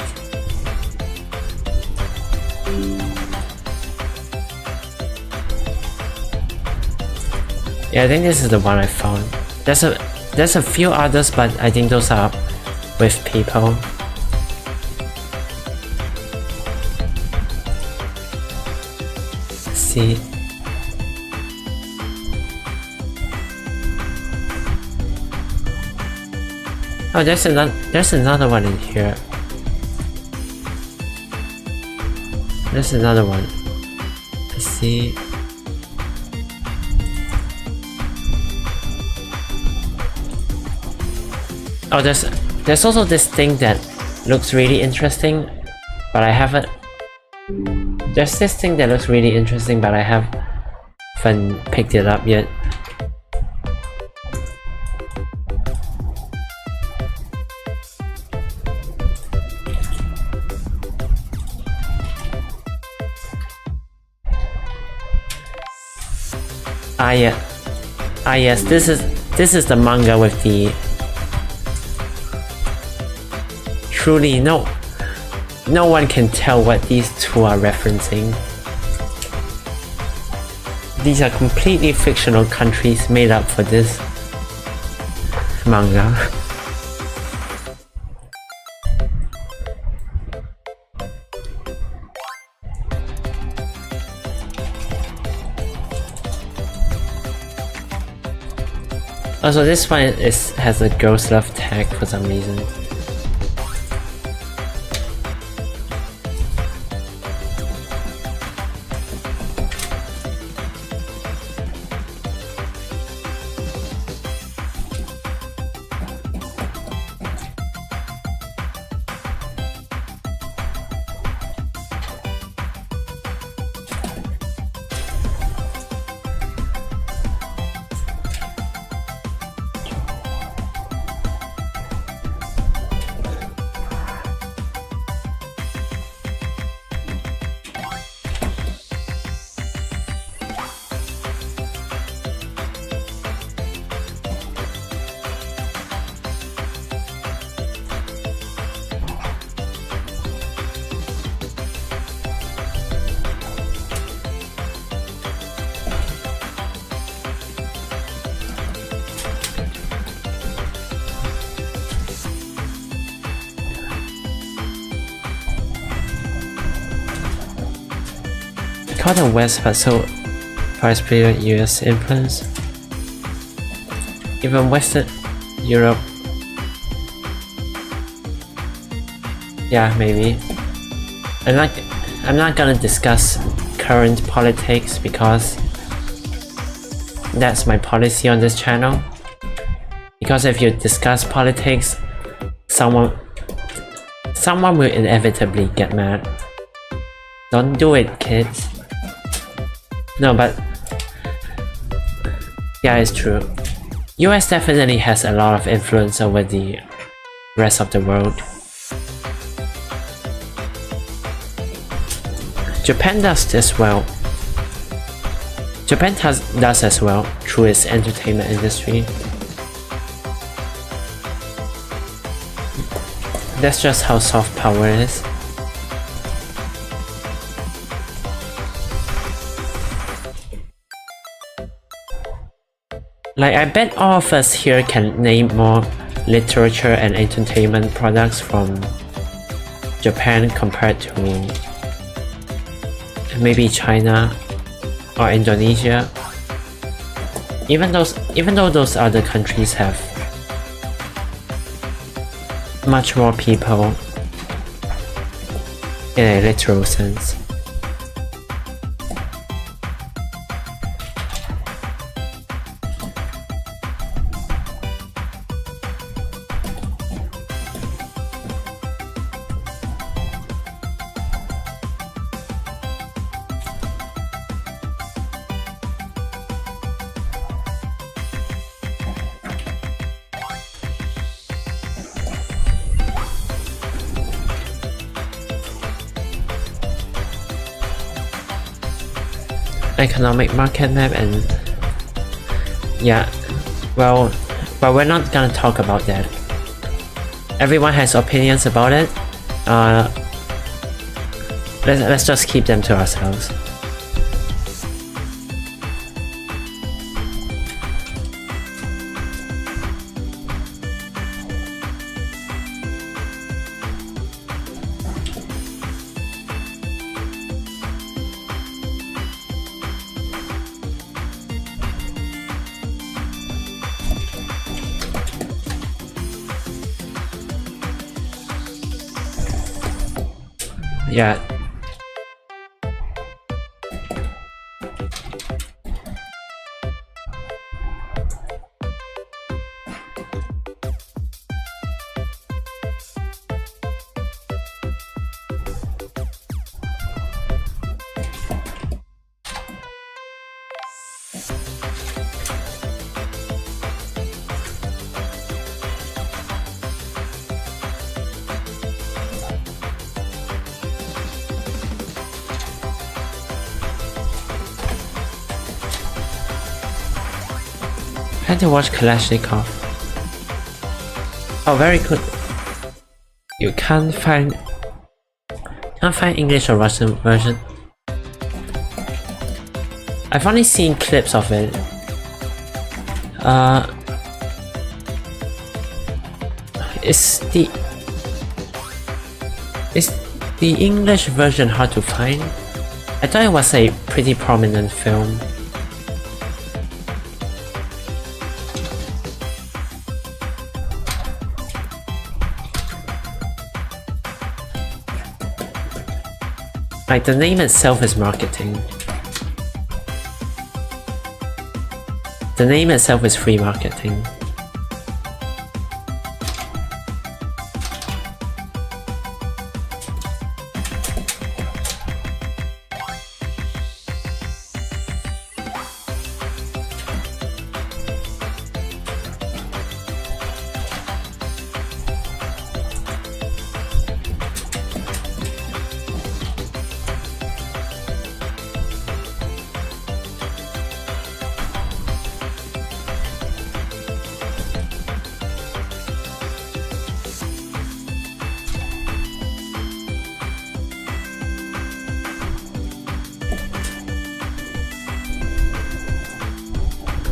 Yeah, I think this is the one I found. There's a few others, but I think those are with people. see. Oh, there's another one in here. There's another one. Let's see. Oh, there's also this thing that looks really interesting, but I haven't. There's this thing that looks really interesting, but I haven't picked it up yet. Yes, this is the manga with the truly no one can tell what these two are referencing. These are completely fictional countries made up for this manga. Also, this one has a girls love tag for some reason. Caught in West, but so far as previous US influence. Even Western Europe. Yeah, maybe. I'm not gonna discuss current politics because that's my policy on this channel. Because if you discuss politics, someone will inevitably get mad. Don't do it, kids. No, but yeah, it's true. US definitely has a lot of influence over the rest of the world. Japan does as well. Japan does as well through its entertainment industry. That's just how soft power is. Like, I bet all of us here can name more literature and entertainment products from Japan compared to maybe China or Indonesia. Even though those other countries have much more people in a literal sense. Economic market map, and yeah, well, but we're not gonna talk about that. Everyone has opinions about it. Let's just keep them to ourselves. Yeah. I had to watch Kalashnikov. Oh, very good. You can't find English or Russian version. I've only seen clips of it. Is the English version hard to find? I thought it was a pretty prominent film. Like, the name itself is marketing. The name itself is free marketing.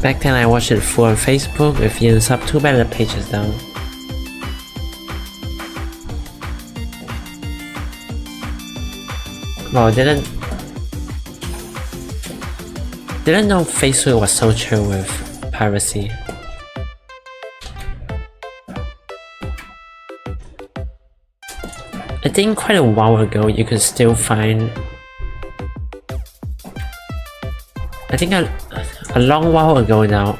Back then I watched it full on Facebook with Ian sub, too bad the page is down. Well, didn't know Facebook was so chill with piracy. I think quite a while ago you could still find, I think a long while ago now,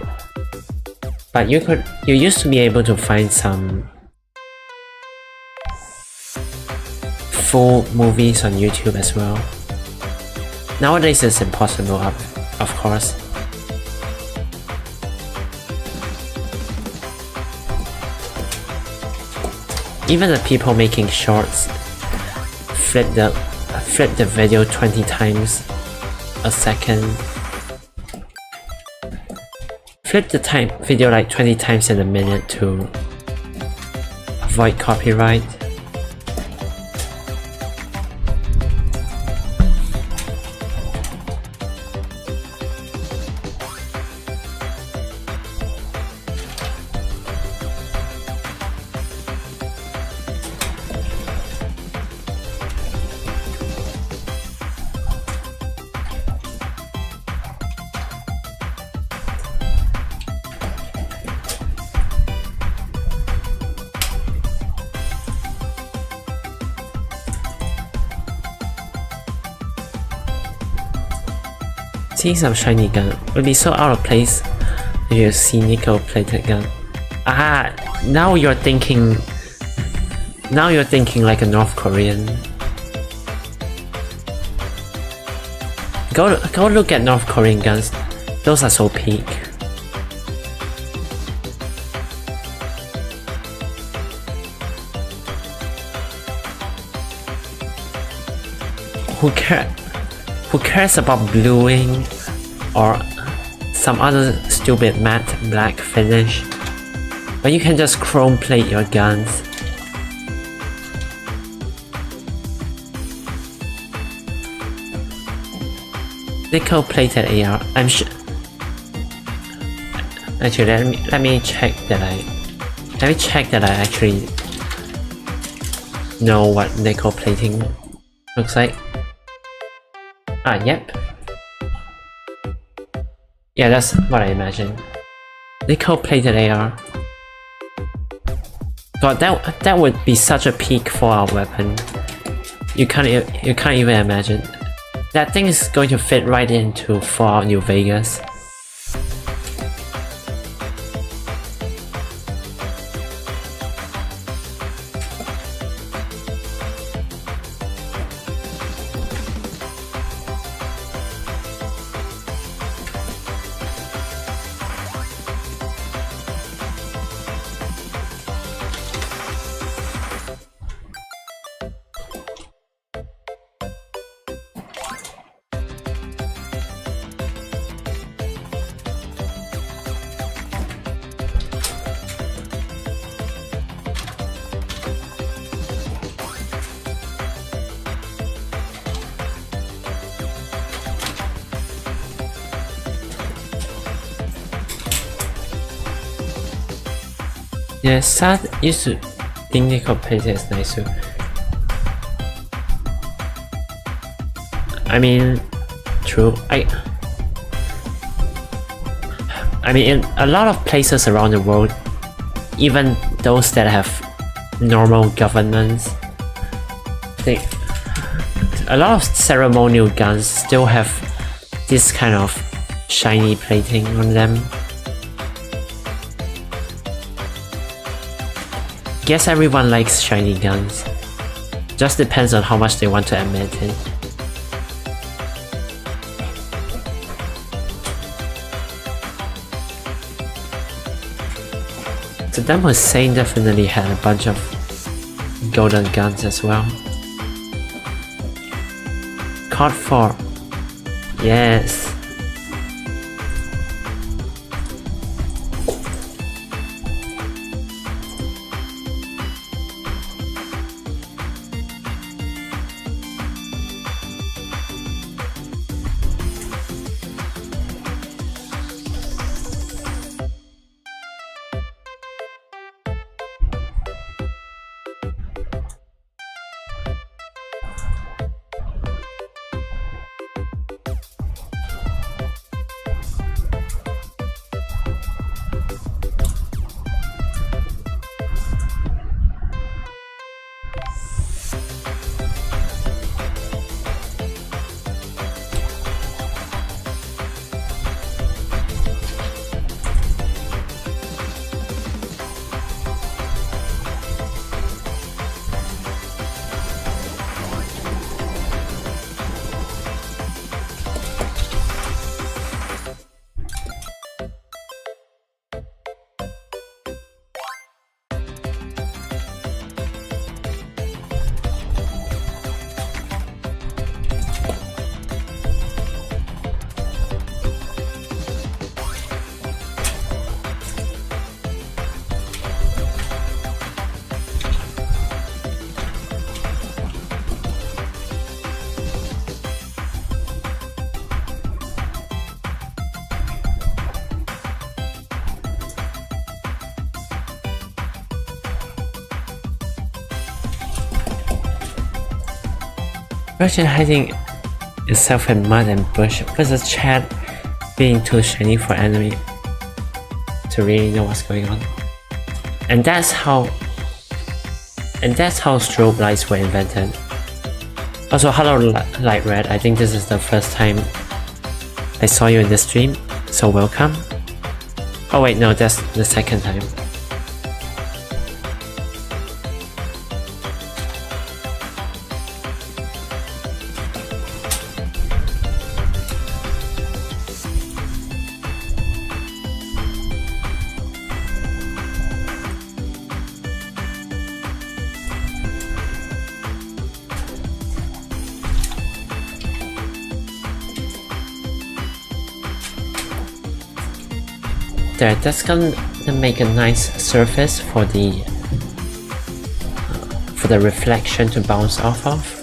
but you used to be able to find some full movies on YouTube as well. Nowadays it's impossible, of course. Even the people making shorts flip the video 20 times a second. Flip the video like 20 times in a minute to avoid copyright. Seeing some shiny gun would be so out of place if you see nickel-plated gun. Ah, now you're thinking like a North Korean. Go look at North Korean guns. Those are so peak. Who cares about bluing or some other stupid matte black finish? But you can just chrome plate your guns. Nickel plated AR. I'm sure. Actually, let me check that I actually know what nickel plating looks like. Ah, yep. Yeah, that's what I imagined. Nickel-plated AR. God, that would be such a peak for our weapon. You can't even imagine. That thing is going to fit right into Fallout New Vegas. Yeah, Sad used to think Nickel plays it as nice too. I mean, true. I mean, in a lot of places around the world, even those that have normal governments, a lot of ceremonial guns still have this kind of shiny plating on them. Guess everyone likes shiny guns. Just depends on how much they want to admit it. Saddam Hussein definitely had a bunch of golden guns as well. COD 4. Yes. Virgin hiding itself in mud and bush versus Chad being too shiny for enemy to really know what's going on. And that's how strobe lights were invented. Also, hello Light Red, I think this is the first time I saw you in this stream, so welcome. Oh wait, no, that's the second time. There, that's gonna make a nice surface for the reflection to bounce off of.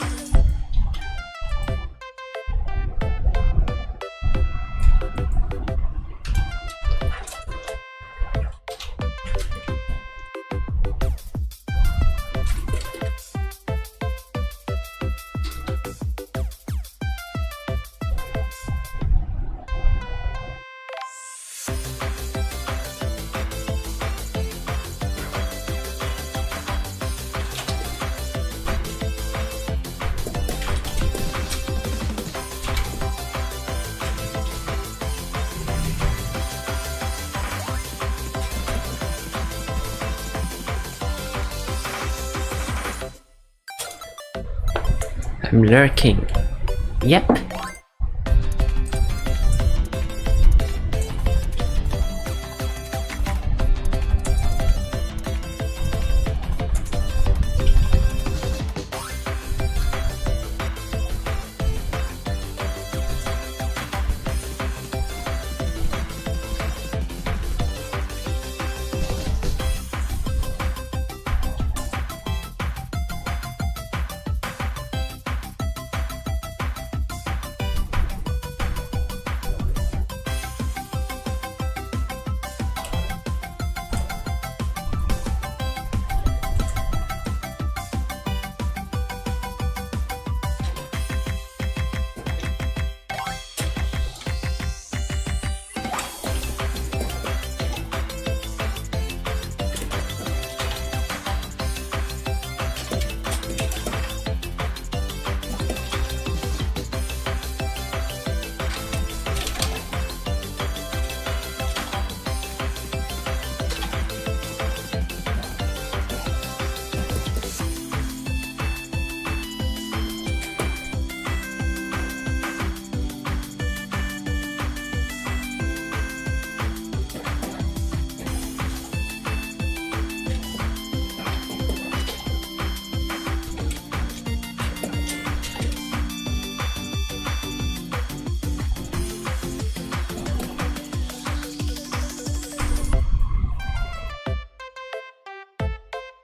I'm lurking. Yep.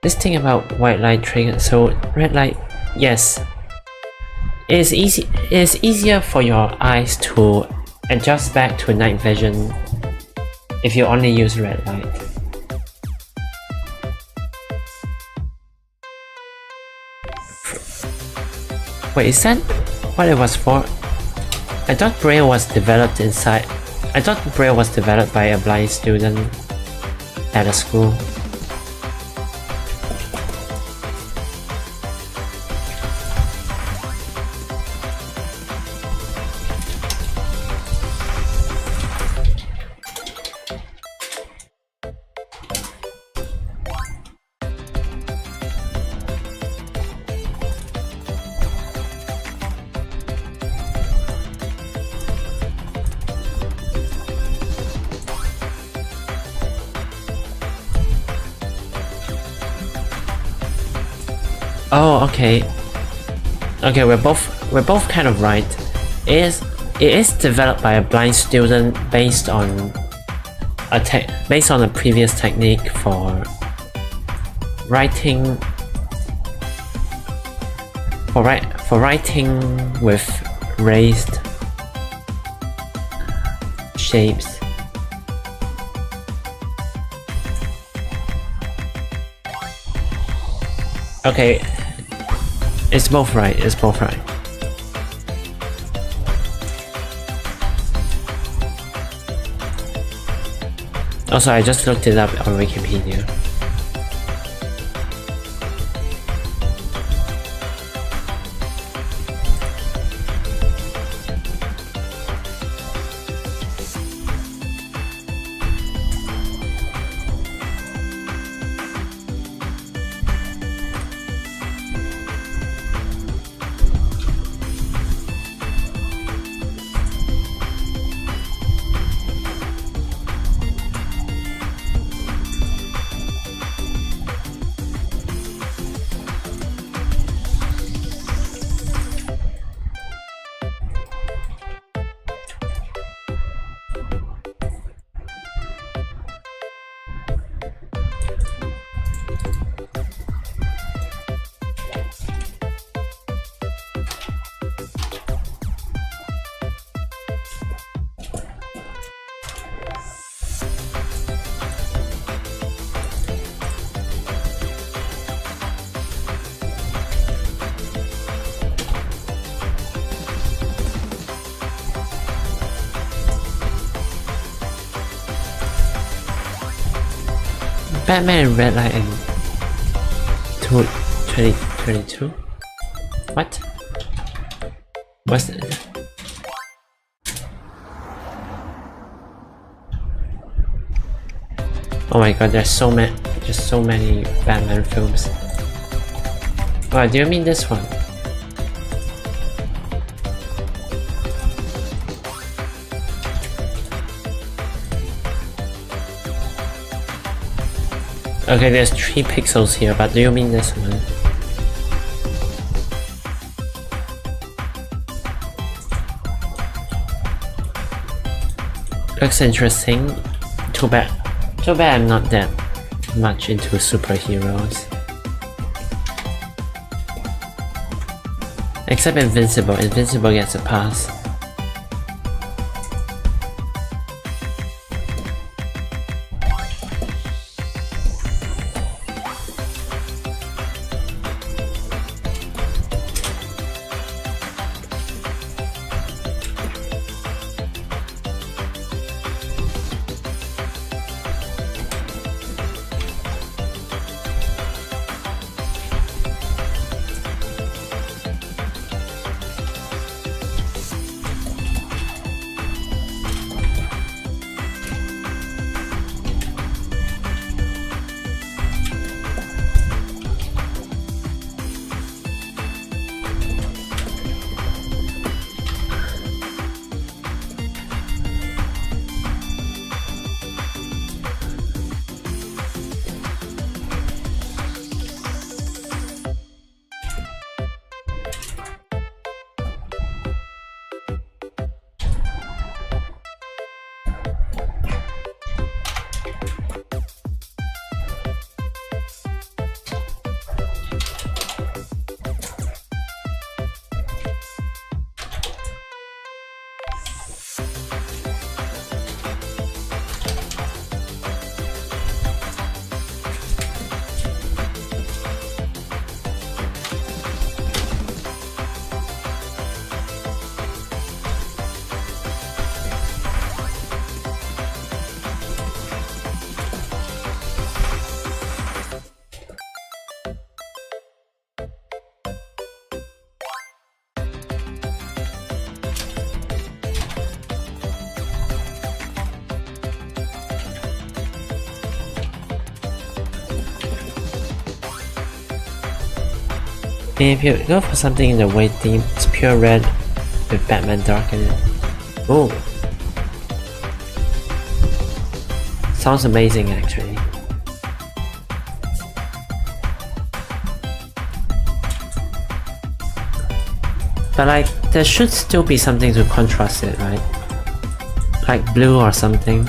This thing about white light trigger, so red light, yes. It's easier for your eyes to adjust back to night vision if you only use red light. Wait, is that what it was for? I thought Braille was developed inside. I thought Braille was developed by a blind student at a school. Oh, okay. Okay, we're both kind of right. It is developed by a blind student based on a previous technique for writing with raised shapes. Okay. It's both right, it's both right. Also, I just looked it up on Wikipedia. Batman in red light in 2022? What? What's that? Oh my god, there's so many Batman films. Oh, do you mean this one? Okay, there's 3 pixels here, but do you mean this one? Looks interesting. Too bad I'm not that much into superheroes. Except Invincible. Invincible gets a pass. If you go for something in the white theme, it's pure red with Batman dark in it. Ooh. Sounds amazing actually. But like, there should still be something to contrast it, right? Like blue or something.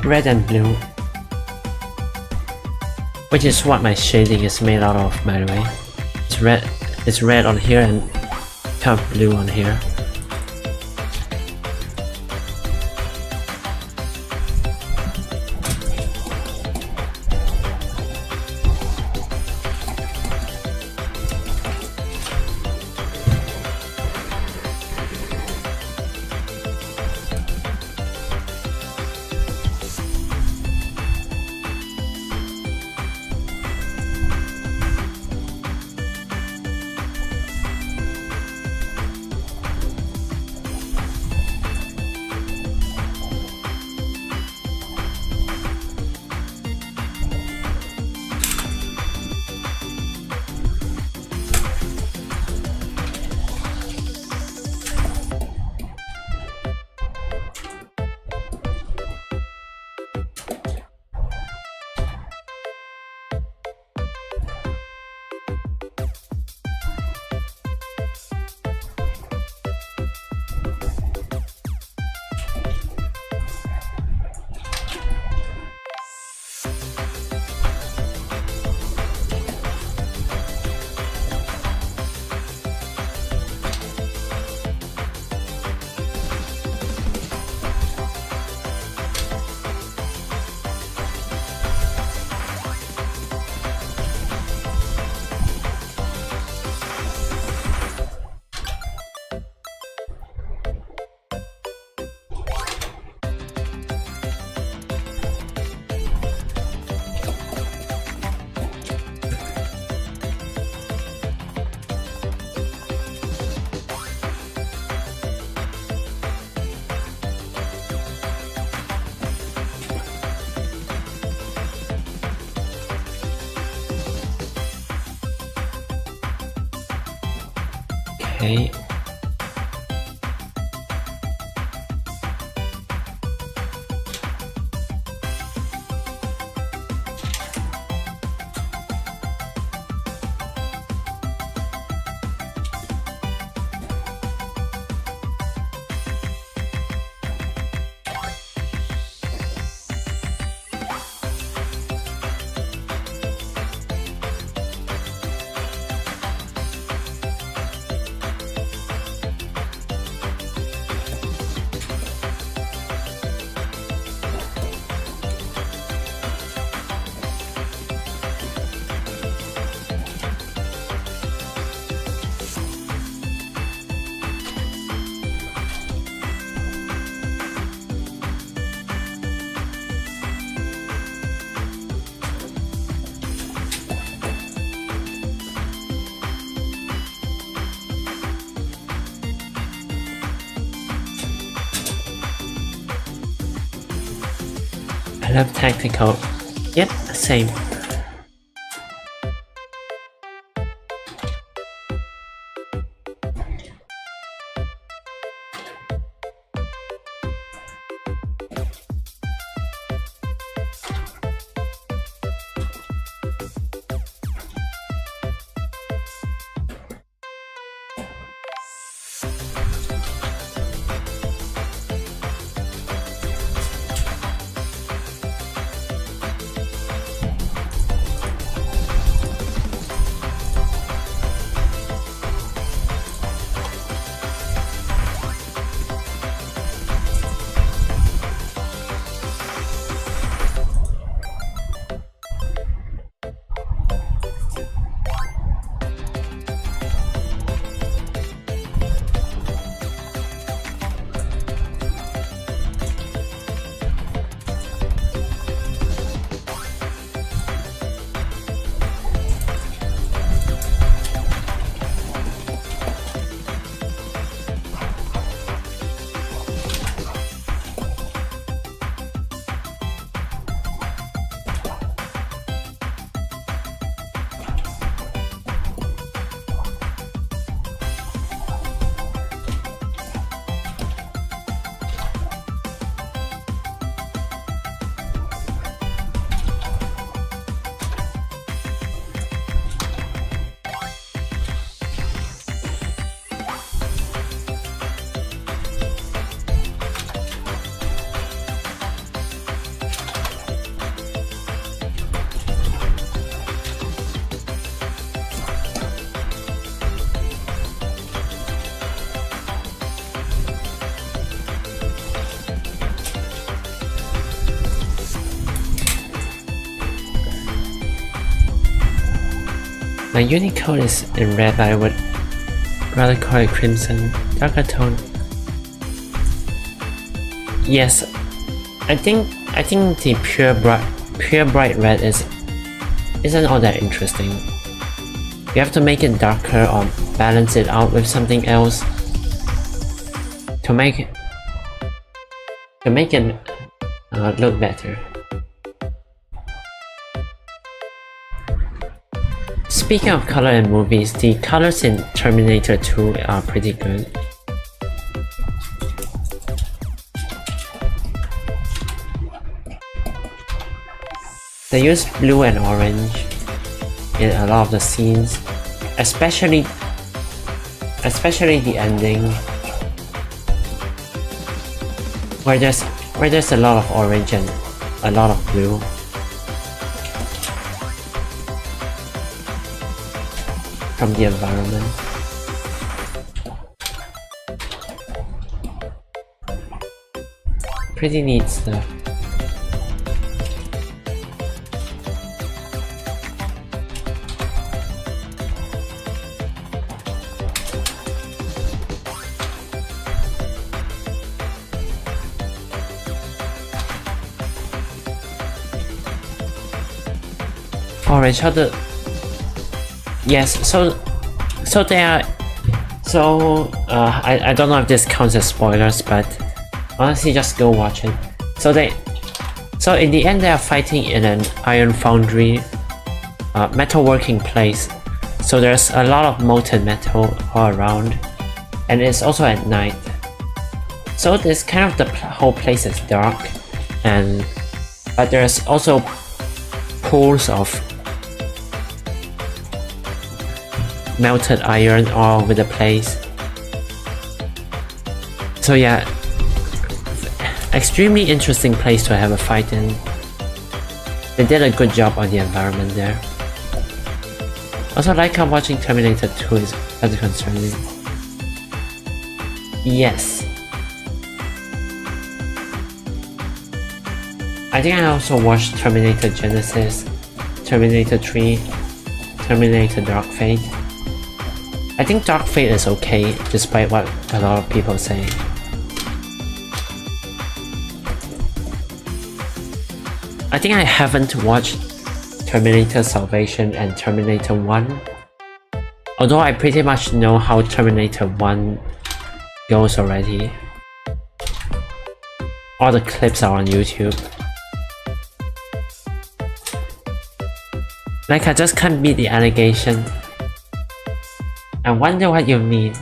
Red and blue. Which is what my shading is made out of, by the way. It's red on here and kind of blue on here. Okay. I love tactical. Yep, same. My Unicode is in red, but I would rather call it crimson. Darker tone. Yes, I think the pure bright red isn't all that interesting. You have to make it darker or balance it out with something else to make it look better. Speaking of color in movies, the colors in Terminator 2 are pretty good. They use blue and orange in a lot of the scenes, especially the ending, where there's a lot of orange and a lot of blue. From the environment. Pretty neat stuff. Orange, how the... Yes, I don't know if this counts as spoilers, but honestly just go watch it. So in the end they are fighting in an iron foundry metalworking place. So there's a lot of molten metal all around, and it's also at night. So this kind of the whole place is dark, but there's also pools of melted iron all over the place. So yeah, extremely interesting place to have a fight in. They did a good job on the environment there. Also like how watching Terminator 2 is rather concerning. Yes. I think I also watched Terminator Genesis, Terminator 3, Terminator Dark Fate. I think Dark Fate is okay, despite what a lot of people say. I think I haven't watched Terminator Salvation and Terminator 1, although I pretty much know how Terminator 1 goes already. All the clips are on YouTube. Like I just can't beat the allegation. I wonder what you mean.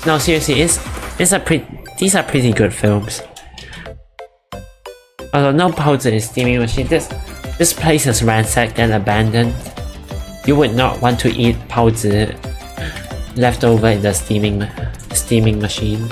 No, seriously, these are pretty good films. Although no Pause in steaming machine, this place is ransacked and abandoned. You would not want to eat Pause left over in the steaming machine.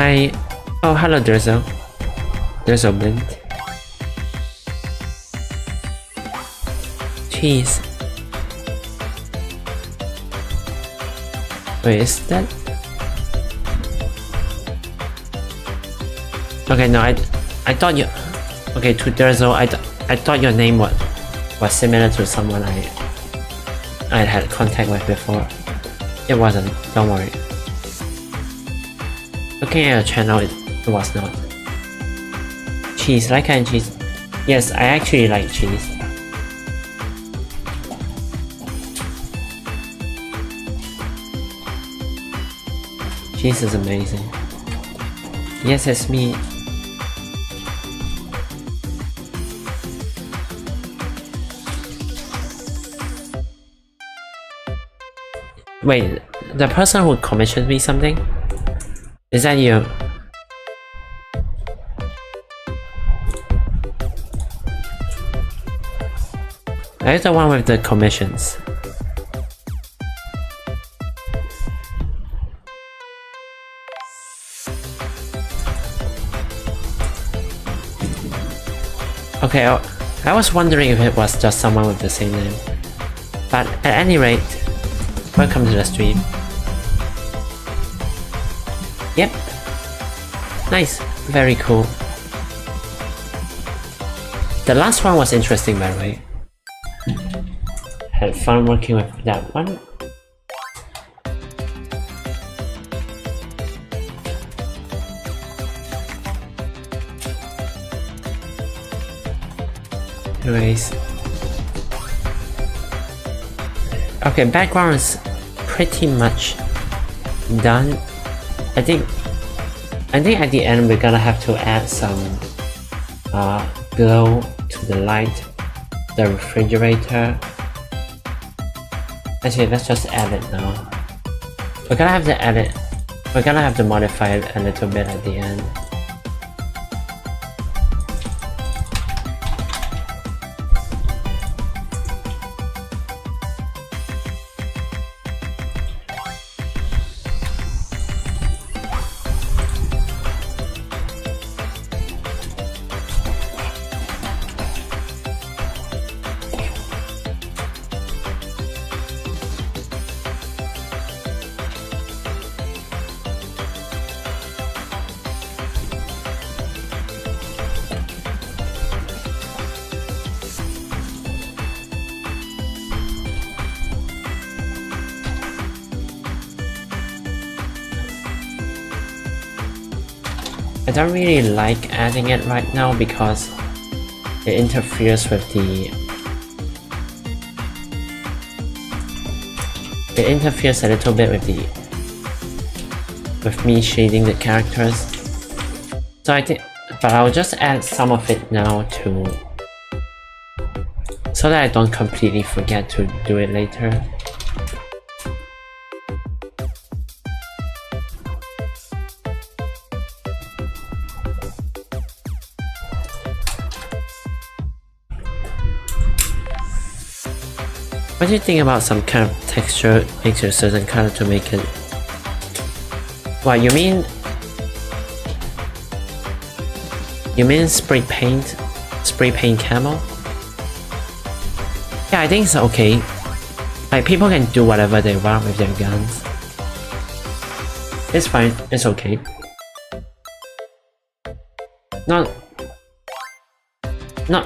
Hi. Oh, hello, Drizzle. Drizzle Blint. Cheese. Wait, is that? Okay, no, I thought you. Okay, to Drizzle, I thought your name was similar to someone I had contact with before. It wasn't. Don't worry. Looking at your channel, it was not. Cheese, like and cheese. Yes, I actually like cheese. Cheese is amazing. Yes, it's me. Wait, the person who commissioned me something? Is that you? Are you the one with the commissions? Okay, I was wondering if it was just someone with the same name. But at any rate, welcome to the stream. Yep. Nice. Very cool. The last one was interesting, by the way. Had fun working with that one. Anyways. Okay, background is pretty much done. I think at the end we're gonna have to add some glow to the light, the refrigerator. Actually, let's just add it now. We're gonna have to add it. We're gonna have to modify it a little bit at the end. I don't really like adding it right now because it interferes with it interferes a little bit with me shading the characters. So I think, but I'll just add some of it now so that I don't completely forget to do it later. What do you think about some kind of texture into a certain color to make it... What, you mean... You mean spray paint? Spray paint camo? Yeah, I think it's okay. Like, people can do whatever they want with their guns. It's fine, it's okay. Not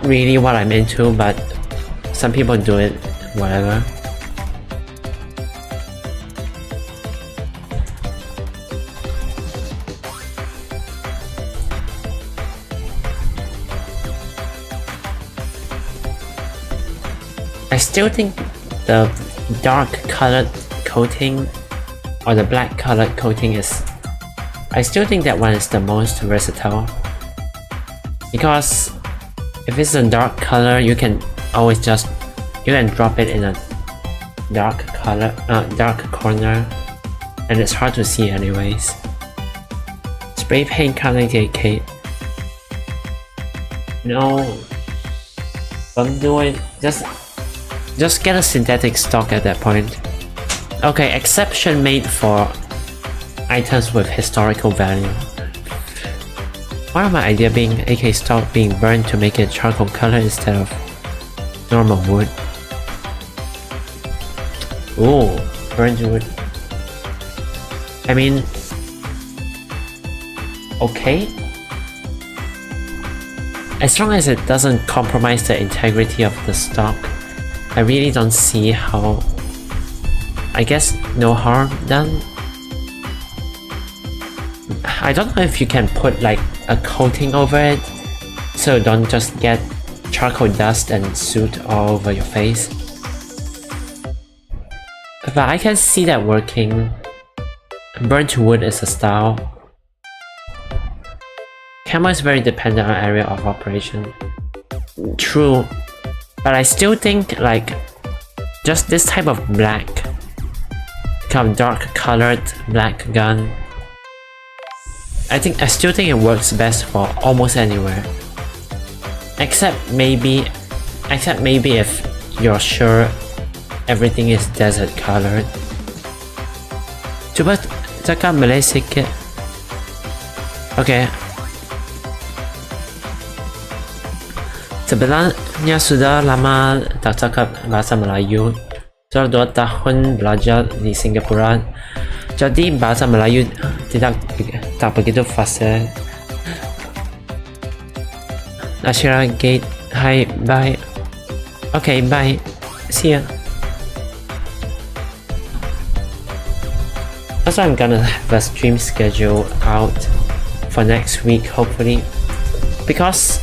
really what I'm into, but some people do it, whatever. I still think the dark colored coating or the black colored coating is... I still think that one is the most versatile. Because if it's a dark color, you can always just... you can drop it in a dark color, dark corner, and it's hard to see anyways. Spray paint can't get Kate. No, don't do it. Just get a synthetic stock at that point. Okay, exception made for items with historical value. One of my idea being AK stock being burned to make it charcoal color instead of normal wood. Ooh, burned wood. I mean, okay. As long as it doesn't compromise the integrity of the stock, I really don't see how... I guess no harm done. I don't know if you can put like a coating over it, so don't just get charcoal dust and soot all over your face. But I can see that working. Burnt wood is a style. Camo is very dependent on area of operation. True. But I still think like just this type of black, kind of dark colored black gun, I still think it works best for almost anywhere. Except maybe if you're sure everything is desert colored. Coba cakap Malaysia sikit. Okay. Sebenarnya sudah lama tak cakap bahasa Melayu. Sudah 2 tahun belajar di Singapura. Jadi bahasa Melayu tak begitu fasih. Ashira Gate, hi, bye. Okay, bye. See ya. Also, I'm gonna have a stream schedule out for next week, hopefully, because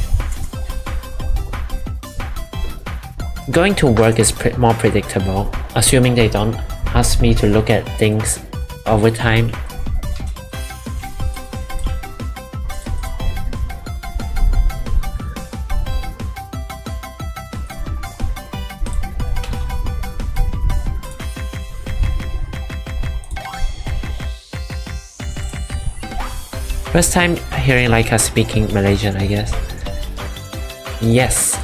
going to work is more predictable, assuming they don't ask me to look at things over time. First time hearing Laika speaking Malaysian, I guess. Yes.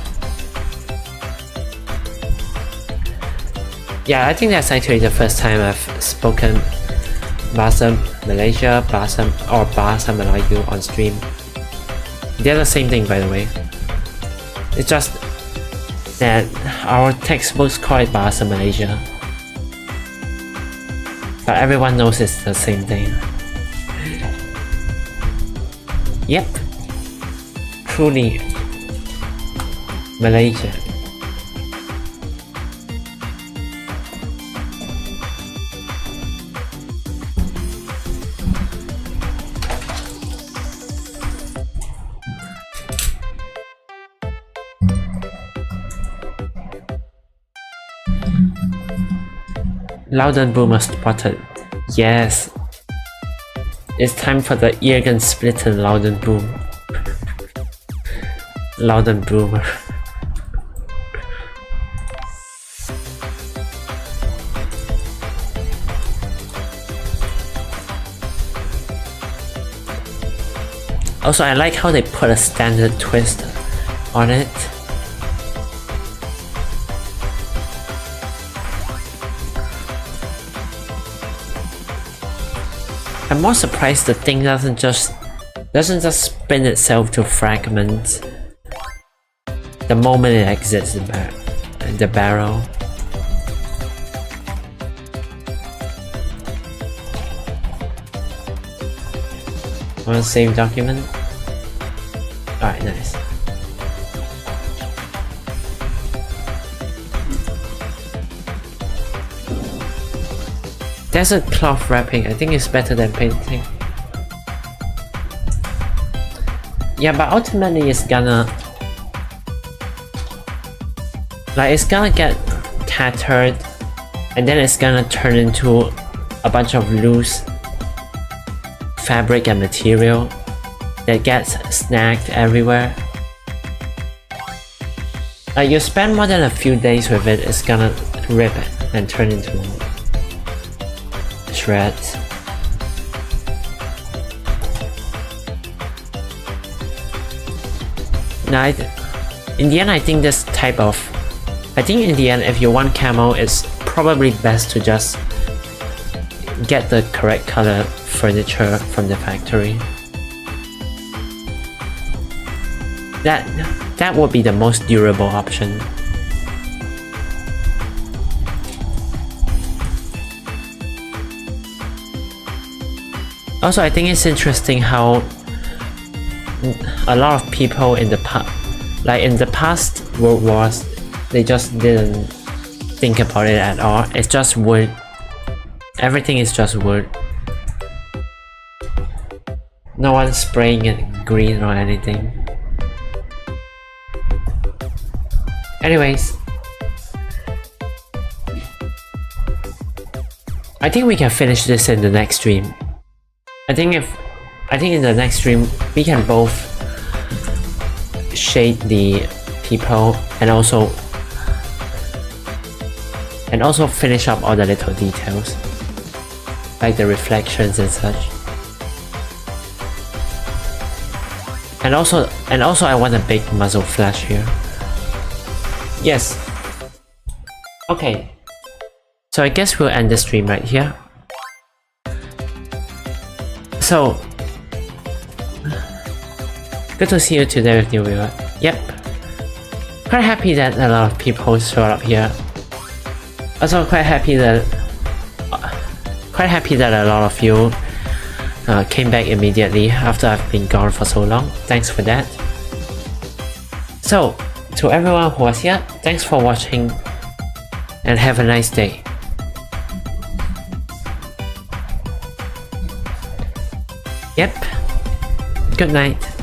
Yeah, I think that's actually the first time I've spoken Bahasa Malaysia, Bahasa Melayu on stream. They're the same thing, by the way. It's just that our textbooks call it Bahasa Malaysia, but everyone knows it's the same thing. Yep, truly Malaysia. Loudon Boomer spotted. Yes. It's time for the eargun split and Loudon Boom. Loudon Boomer. Also, I like how they put a standard twist on it. I'm more surprised the thing doesn't just doesn't just spin itself to fragments the moment it exits the barrel. Want to save document? Alright, nice. There's a cloth wrapping. I think it's better than painting. Yeah, but ultimately it's gonna get tattered, and then it's gonna turn into a bunch of loose fabric and material that gets snagged everywhere. Like, you spend more than a few days with it, it's gonna rip and turn into shreds. Now, in the end, I think in the end, if you want camo, it's probably best to just get the correct color furniture from the factory. That would be the most durable option. Also, I think it's interesting how a lot of people in the past World Wars, they just didn't think about it at all. It's just wood. Everything is just wood. No one's spraying it green or anything. Anyways, I think we can finish this in the next stream. I think in the next stream we can both shade the people and also finish up all the little details, like the reflections and such. And also I want a big muzzle flash here. Yes. Okay. So I guess we'll end the stream right here. So, good to see you today with new viewer. Yep. Quite happy that a lot of people showed up here. Also quite happy that a lot of you came back immediately after I've been gone for so long. Thanks for that. So, to everyone who was here, thanks for watching and have a nice day. Yep. Good night.